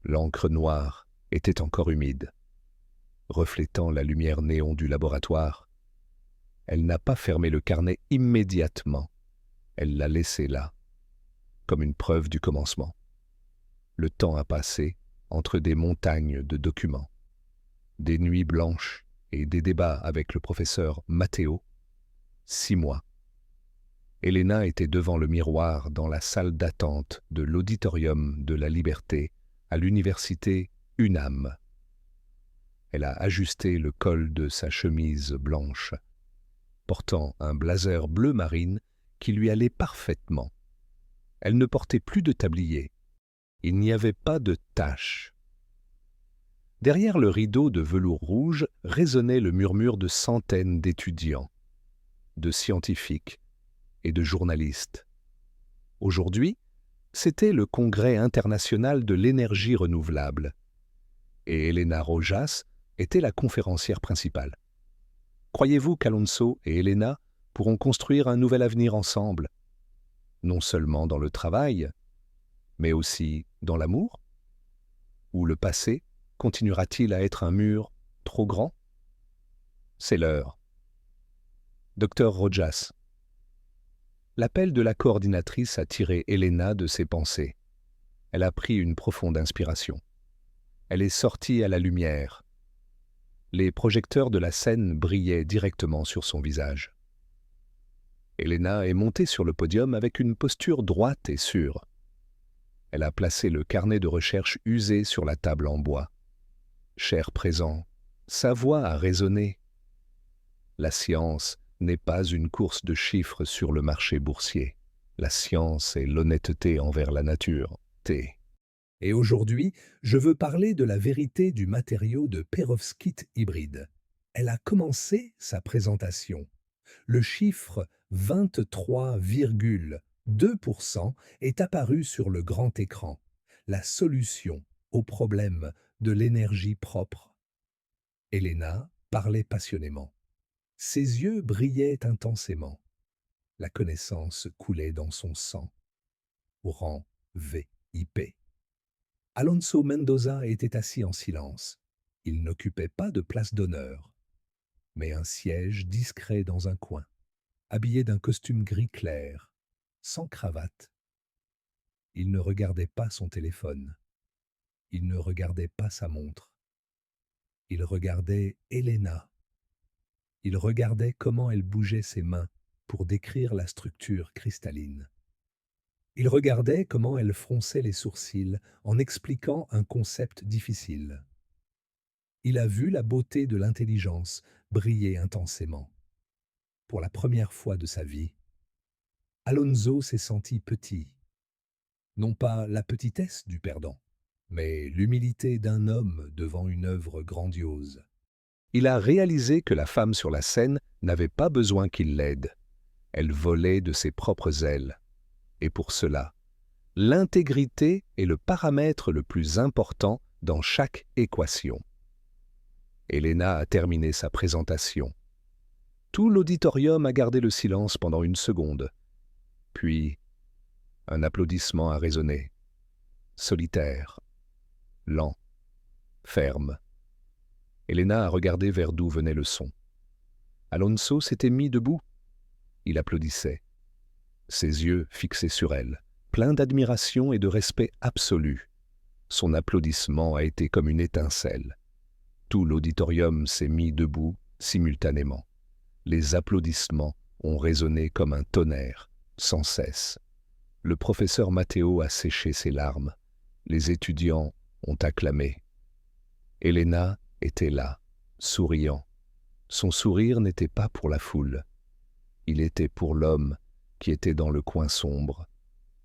L'encre noire était encore humide. Reflétant la lumière néon du laboratoire, elle n'a pas fermé le carnet immédiatement. Elle l'a laissé là, comme une preuve du commencement. Le temps a passé entre des montagnes de documents, des nuits blanches et des débats avec le professeur Matteo. 6 mois. Elena était devant le miroir dans la salle d'attente de l'Auditorium de la Liberté à l'université UNAM. Elle a ajusté le col de sa chemise blanche, portant un blazer bleu marine qui lui allait parfaitement. Elle ne portait plus de tablier. Il n'y avait pas de taches. Derrière le rideau de velours rouge résonnait le murmure de centaines d'étudiants, de scientifiques et de journalistes. Aujourd'hui, c'était le Congrès international de l'énergie renouvelable, et Elena Rojas était la conférencière principale. Croyez-vous qu'Alonso et Elena pourront construire un nouvel avenir ensemble, non seulement dans le travail, mais aussi dans l'amour? Ou le passé continuera-t-il à être un mur trop grand? C'est l'heure. Docteur Rojas. L'appel de la coordinatrice a tiré Elena de ses pensées. Elle a pris une profonde inspiration. Elle est sortie à la lumière. Les projecteurs de la scène brillaient directement sur son visage. Elena est montée sur le podium avec une posture droite et sûre. Elle a placé le carnet de recherche usé sur la table en bois. Cher présent, sa voix a résonné. La science n'est pas une course de chiffres sur le marché boursier. La science est l'honnêteté envers la nature. T. Et aujourd'hui, je veux parler de la vérité du matériau de perovskite hybride. Elle a commencé sa présentation. Le chiffre 23,2% est apparu sur le grand écran. La solution au problème de l'énergie propre. Elena parlait passionnément. Ses yeux brillaient intensément. La connaissance coulait dans son sang. Au rang VIP. Alonso Mendoza était assis en silence. Il n'occupait pas de place d'honneur, mais un siège discret dans un coin, habillé d'un costume gris clair, sans cravate. Il ne regardait pas son téléphone. Il ne regardait pas sa montre. Il regardait Elena. Il regardait comment elle bougeait ses mains pour décrire la structure cristalline. Il regardait comment elle fronçait les sourcils en expliquant un concept difficile. Il a vu la beauté de l'intelligence briller intensément. Pour la première fois de sa vie, Alonso s'est senti petit. Non pas la petitesse du perdant, mais l'humilité d'un homme devant une œuvre grandiose. Il a réalisé que la femme sur la scène n'avait pas besoin qu'il l'aide. Elle volait de ses propres ailes. Et pour cela, l'intégrité est le paramètre le plus important dans chaque équation. Elena a terminé sa présentation. Tout l'auditorium a gardé le silence pendant une seconde. Puis, un applaudissement a résonné. Solitaire, lent, ferme. Elena a regardé vers d'où venait le son. Alonso s'était mis debout. Il applaudissait. Ses yeux fixés sur elle, pleins d'admiration et de respect absolu. Son applaudissement a été comme une étincelle. Tout l'auditorium s'est mis debout simultanément. Les applaudissements ont résonné comme un tonnerre, sans cesse. Le professeur Matteo a séché ses larmes. Les étudiants ont acclamé. Elena était là, souriant. Son sourire n'était pas pour la foule. Il était pour l'homme qui était dans le coin sombre,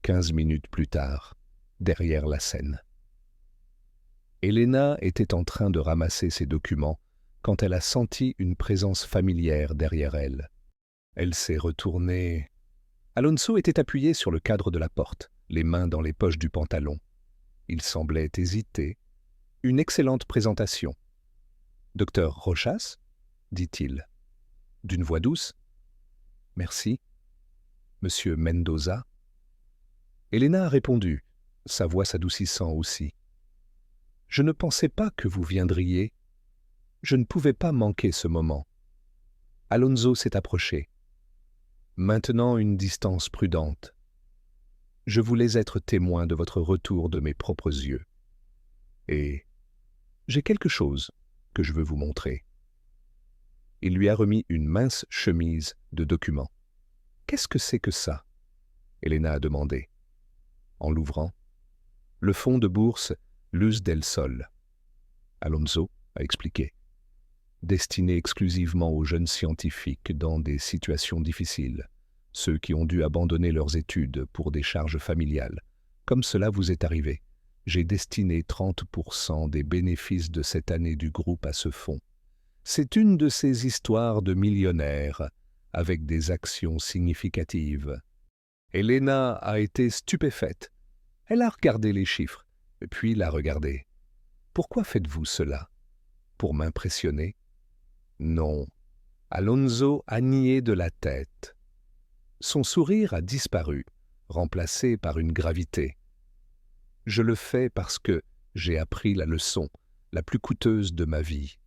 15 minutes plus tard, derrière la scène. Elena était en train de ramasser ses documents quand elle a senti une présence familière derrière elle. Elle s'est retournée. Alonso était appuyé sur le cadre de la porte, les mains dans les poches du pantalon. Il semblait hésiter. Une excellente présentation. « Docteur Rojas ?» dit-il, d'une voix douce. « Merci. Monsieur Mendoza ?» Elena a répondu, sa voix s'adoucissant aussi. « Je ne pensais pas que vous viendriez. Je ne pouvais pas manquer ce moment. » Alonso s'est approché. Maintenant une distance prudente. Je voulais être témoin de votre retour de mes propres yeux. Et j'ai quelque chose que je veux vous montrer. Il lui a remis une mince chemise de documents. « Qu'est-ce que c'est que ça ?» Elena a demandé. En l'ouvrant, « Le fonds de bourse Luz del Sol. » Alonso a expliqué. « Destiné exclusivement aux jeunes scientifiques dans des situations difficiles, ceux qui ont dû abandonner leurs études pour des charges familiales. Comme cela vous est arrivé, j'ai destiné 30% des bénéfices de cette année du groupe à ce fonds. C'est une de ces histoires de millionnaires avec des actions significatives. » Elena a été stupéfaite. Elle a regardé les chiffres, puis l'a regardé. « Pourquoi faites-vous cela? Pour m'impressionner? » Non. Alonso a nié de la tête. Son sourire a disparu, remplacé par une gravité. Je le fais parce que j'ai appris la leçon la plus coûteuse de ma vie.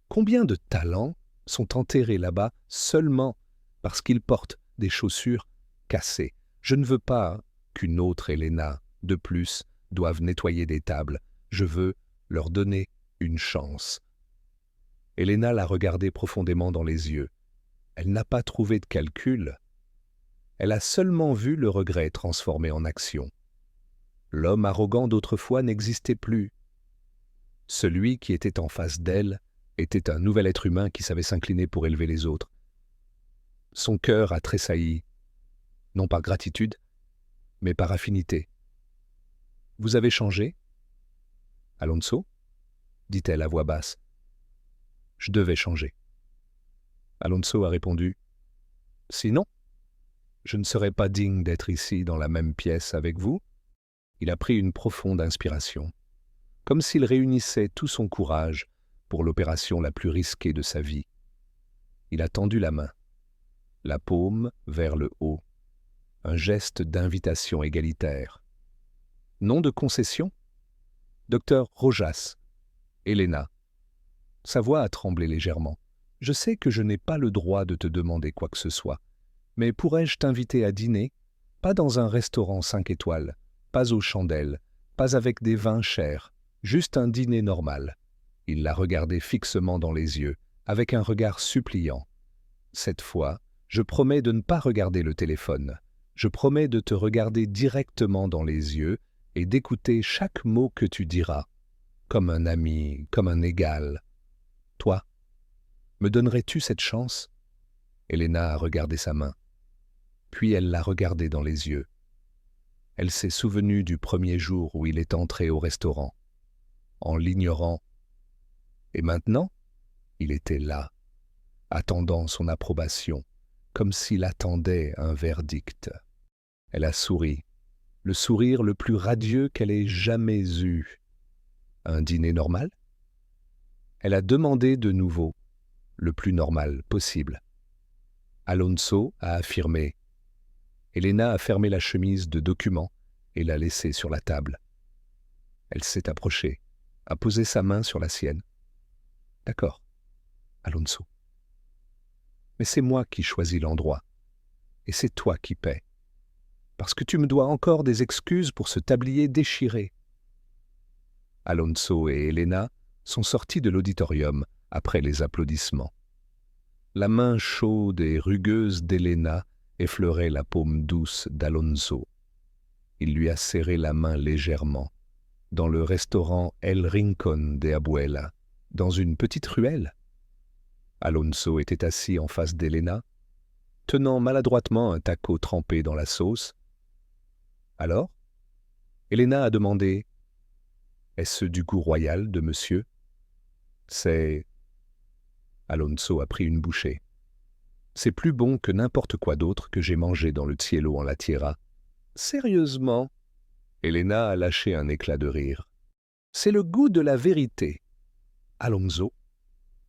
Combien de talents sont enterrés là-bas seulement parce qu'ils portent des chaussures cassées? Je ne veux pas qu'une autre Elena, de plus, doive nettoyer des tables. Je veux leur donner une chance. Elena l'a regardé profondément dans les yeux. Elle n'a pas trouvé de calcul. Elle a seulement vu le regret transformé en action. L'homme arrogant d'autrefois n'existait plus. Celui qui était en face d'elle était un nouvel être humain qui savait s'incliner pour élever les autres. Son cœur a tressailli, non par gratitude, mais par affinité. « Vous avez changé, Alonso ?» dit-elle à voix basse. « Je devais changer. » Alonso a répondu. « Sinon, je ne serais pas digne d'être ici dans la même pièce avec vous. » Il a pris une profonde inspiration, comme s'il réunissait tout son courage pour l'opération la plus risquée de sa vie. Il a tendu la main, la paume vers le haut, un geste d'invitation égalitaire. Nom de concession? Docteur Rojas, Elena. Sa voix a tremblé légèrement. Je sais que je n'ai pas le droit de te demander quoi que ce soit, mais pourrais-je t'inviter à dîner? Pas dans un restaurant 5 étoiles, pas aux chandelles, pas avec des vins chers, juste un dîner normal. Il l'a regardé fixement dans les yeux, avec un regard suppliant. Cette fois, je promets de ne pas regarder le téléphone. Je promets de te regarder directement dans les yeux et d'écouter chaque mot que tu diras, comme un ami, comme un égal. Toi, me donnerais-tu cette chance? Elena a regardé sa main. Puis elle l'a regardé dans les yeux. Elle s'est souvenue du premier jour où il est entré au restaurant, en l'ignorant. Et maintenant, il était là, attendant son approbation, comme s'il attendait un verdict. Elle a souri, le sourire le plus radieux qu'elle ait jamais eu. Un dîner normal? Elle a demandé de nouveau, le plus normal possible. Alonso a affirmé. Elena a fermé la chemise de documents et l'a laissée sur la table. Elle s'est approchée, a posé sa main sur la sienne. D'accord, Alonso. Mais c'est moi qui choisis l'endroit, et c'est toi qui paies, parce que tu me dois encore des excuses pour ce tablier déchiré. Alonso et Elena sont sortis de l'auditorium après les applaudissements. La main chaude et rugueuse d'Elena effleurait la paume douce d'Alonso. Il lui a serré la main légèrement, dans le restaurant El Rincón de Abuela, dans une petite ruelle. Alonso était assis en face d'Elena, tenant maladroitement un taco trempé dans la sauce. Alors, Elena a demandé « Est-ce du goût royal de monsieur ?» C'est... Alonso a pris une bouchée. C'est plus bon que n'importe quoi d'autre que j'ai mangé dans le cielo en la tierra. Sérieusement? Elena a lâché un éclat de rire. C'est le goût de la vérité. Alonso,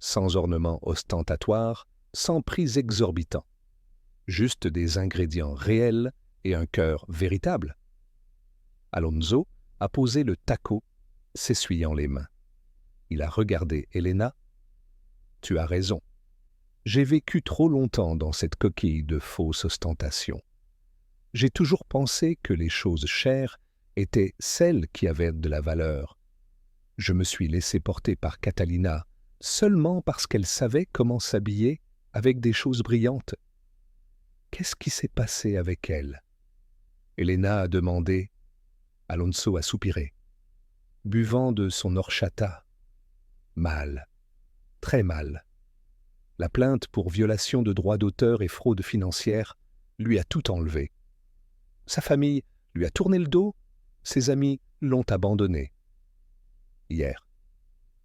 sans ornement ostentatoire, sans prix exorbitant. Juste des ingrédients réels et un cœur véritable. Alonso a posé le taco, s'essuyant les mains. Il a regardé Elena. Tu as raison. J'ai vécu trop longtemps dans cette coquille de fausse ostentation. J'ai toujours pensé que les choses chères étaient celles qui avaient de la valeur. Je me suis laissé porter par Catalina seulement parce qu'elle savait comment s'habiller avec des choses brillantes. Qu'est-ce qui s'est passé avec elle? Elena a demandé. Alonso a soupiré, buvant de son horchata. Mal, très mal. La plainte pour violation de droits d'auteur et fraude financière lui a tout enlevé. Sa famille lui a tourné le dos, ses amis l'ont abandonné. Hier,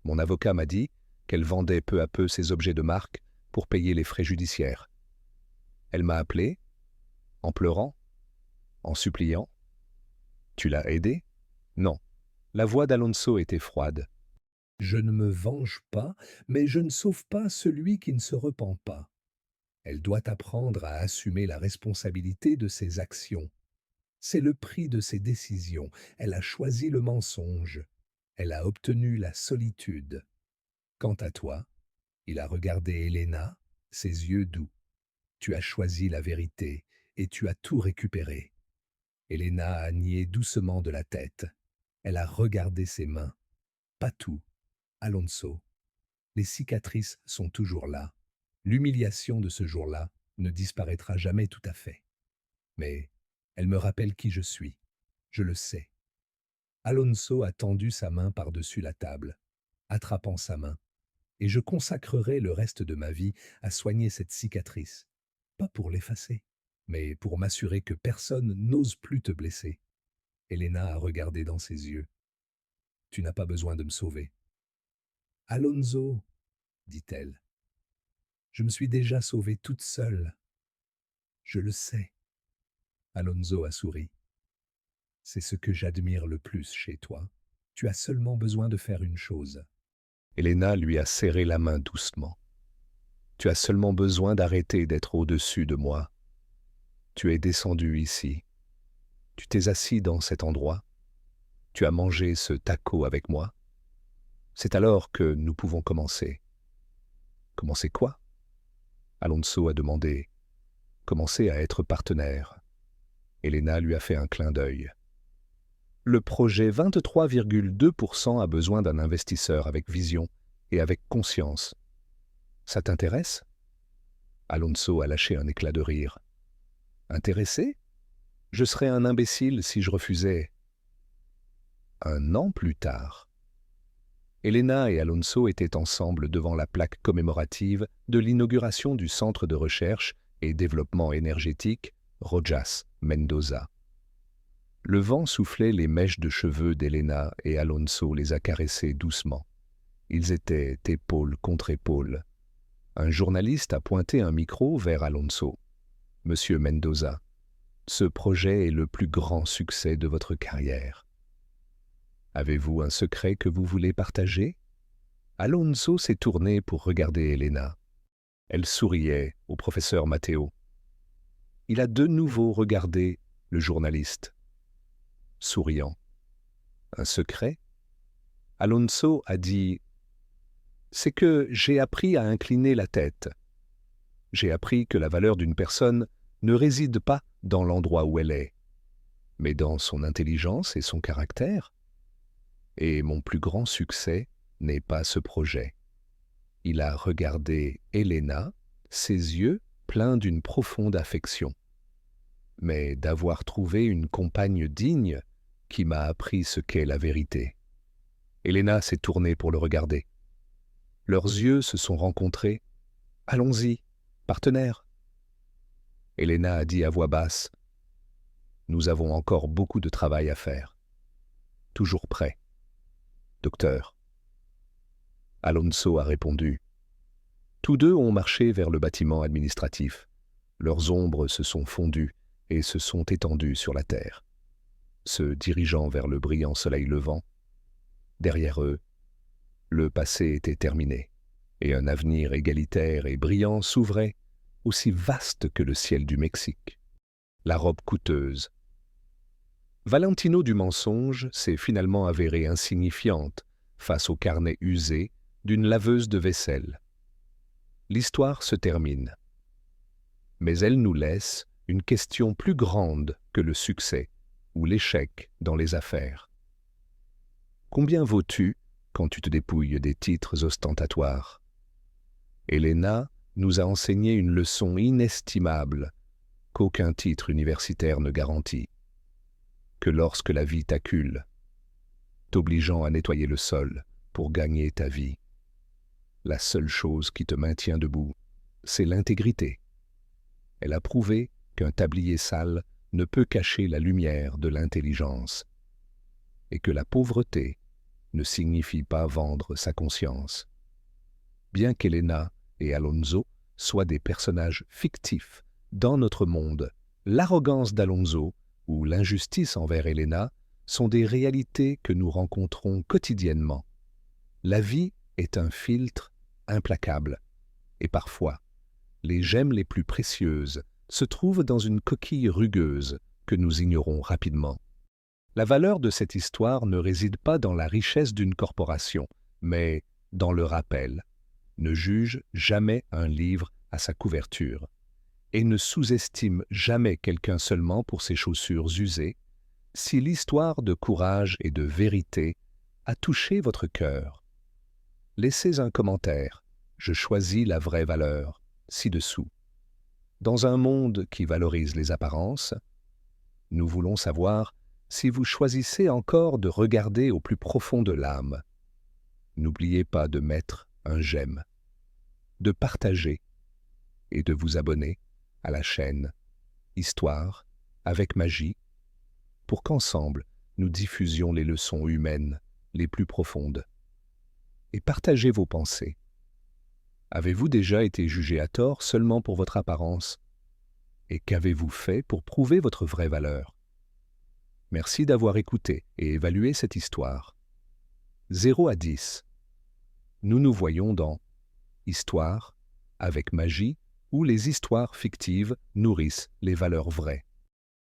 mon avocat m'a dit qu'elle vendait peu à peu ses objets de marque pour payer les frais judiciaires. Elle m'a appelé, en pleurant, en suppliant. Tu l'as aidée? Non. La voix d'Alonso était froide. Je ne me venge pas, mais je ne sauve pas celui qui ne se repent pas. Elle doit apprendre à assumer la responsabilité de ses actions. C'est le prix de ses décisions. Elle a choisi le mensonge. Elle a obtenu la solitude. Quant à toi, il a regardé Helena, ses yeux doux. Tu as choisi la vérité et tu as tout récupéré. Helena a nié doucement de la tête. Elle a regardé ses mains. Pas tout. Alonso. Les cicatrices sont toujours là. L'humiliation de ce jour-là ne disparaîtra jamais tout à fait. Mais elle me rappelle qui je suis. Je le sais. Alonso a tendu sa main par-dessus la table, attrapant sa main, et je consacrerai le reste de ma vie à soigner cette cicatrice, pas pour l'effacer, mais pour m'assurer que personne n'ose plus te blesser. Elena a regardé dans ses yeux. Tu n'as pas besoin de me sauver. Alonso, dit-elle, je me suis déjà sauvée toute seule. Je le sais. Alonso a souri. C'est ce que j'admire le plus chez toi. Tu as seulement besoin de faire une chose. Helena lui a serré la main doucement. Tu as seulement besoin d'arrêter d'être au-dessus de moi. Tu es descendu ici. Tu t'es assis dans cet endroit. Tu as mangé ce taco avec moi. C'est alors que nous pouvons commencer. Commencer quoi? Alonso a demandé. Commencer à être partenaire. Helena lui a fait un clin d'œil. Le projet 23,2% a besoin d'un investisseur avec vision et avec conscience. Ça t'intéresse? Alonso a lâché un éclat de rire. Intéressé? Je serais un imbécile si je refusais. Un an plus tard, Helena et Alonso étaient ensemble devant la plaque commémorative de l'inauguration du Centre de recherche et développement énergétique Rojas Mendoza. Le vent soufflait les mèches de cheveux d'Helena et Alonso les a caressées doucement. Ils étaient épaule contre épaule. Un journaliste a pointé un micro vers Alonso. « Monsieur Mendoza, ce projet est le plus grand succès de votre carrière. Avez-vous un secret que vous voulez partager ?» Alonso s'est tourné pour regarder Helena. Elle souriait au professeur Matteo. Il a de nouveau regardé le journaliste. Souriant. Un secret? Alonso a dit « C'est que j'ai appris à incliner la tête. J'ai appris que la valeur d'une personne ne réside pas dans l'endroit où elle est, mais dans son intelligence et son caractère. Et mon plus grand succès n'est pas ce projet. » Il a regardé Helena, ses yeux pleins d'une profonde affection. Mais d'avoir trouvé une compagne digne qui m'a appris ce qu'est la vérité. Helena s'est tournée pour le regarder. Leurs yeux se sont rencontrés. « Allons-y, partenaire. » Helena a dit à voix basse. « Nous avons encore beaucoup de travail à faire. Toujours prêt. Docteur. » Alonso a répondu. Tous deux ont marché vers le bâtiment administratif. Leurs ombres se sont fondues et se sont étendues sur la terre, se dirigeant vers le brillant soleil levant. Derrière eux, le passé était terminé, et un avenir égalitaire et brillant s'ouvrait, aussi vaste que le ciel du Mexique. La robe coûteuse. Valentino du mensonge s'est finalement avérée insignifiante face au carnet usé d'une laveuse de vaisselle. L'histoire se termine. Mais elle nous laisse une question plus grande que le succès ou l'échec dans les affaires. Combien vaux-tu quand tu te dépouilles des titres ostentatoires? Helena nous a enseigné une leçon inestimable qu'aucun titre universitaire ne garantit. Que lorsque la vie t'accule, t'obligeant à nettoyer le sol pour gagner ta vie, la seule chose qui te maintient debout, c'est l'intégrité. Elle a prouvé qu'un tablier sale ne peut cacher la lumière de l'intelligence, et que la pauvreté ne signifie pas vendre sa conscience. Bien qu'Helena et Alonso soient des personnages fictifs dans notre monde, l'arrogance d'Alonso ou l'injustice envers Helena sont des réalités que nous rencontrons quotidiennement. La vie est un filtre implacable, et parfois, les gemmes les plus précieuses se trouvent dans une coquille rugueuse que nous ignorons rapidement. La valeur de cette histoire ne réside pas dans la richesse d'une corporation, mais dans le rappel. Ne juge jamais un livre à sa couverture et ne sous-estime jamais quelqu'un seulement pour ses chaussures usées. Si l'histoire de courage et de vérité a touché votre cœur, laissez un commentaire. Je choisis la vraie valeur, ci-dessous. Dans un monde qui valorise les apparences, nous voulons savoir si vous choisissez encore de regarder au plus profond de l'âme. N'oubliez pas de mettre un j'aime, de partager et de vous abonner à la chaîne Histoire avec magie pour qu'ensemble nous diffusions les leçons humaines les plus profondes. Et partagez vos pensées. Avez-vous déjà été jugé à tort seulement pour votre apparence? Et qu'avez-vous fait pour prouver votre vraie valeur? Merci d'avoir écouté et évalué cette histoire. 0 à 10. Nous nous voyons dans Histoire avec magie où les histoires fictives nourrissent les valeurs vraies.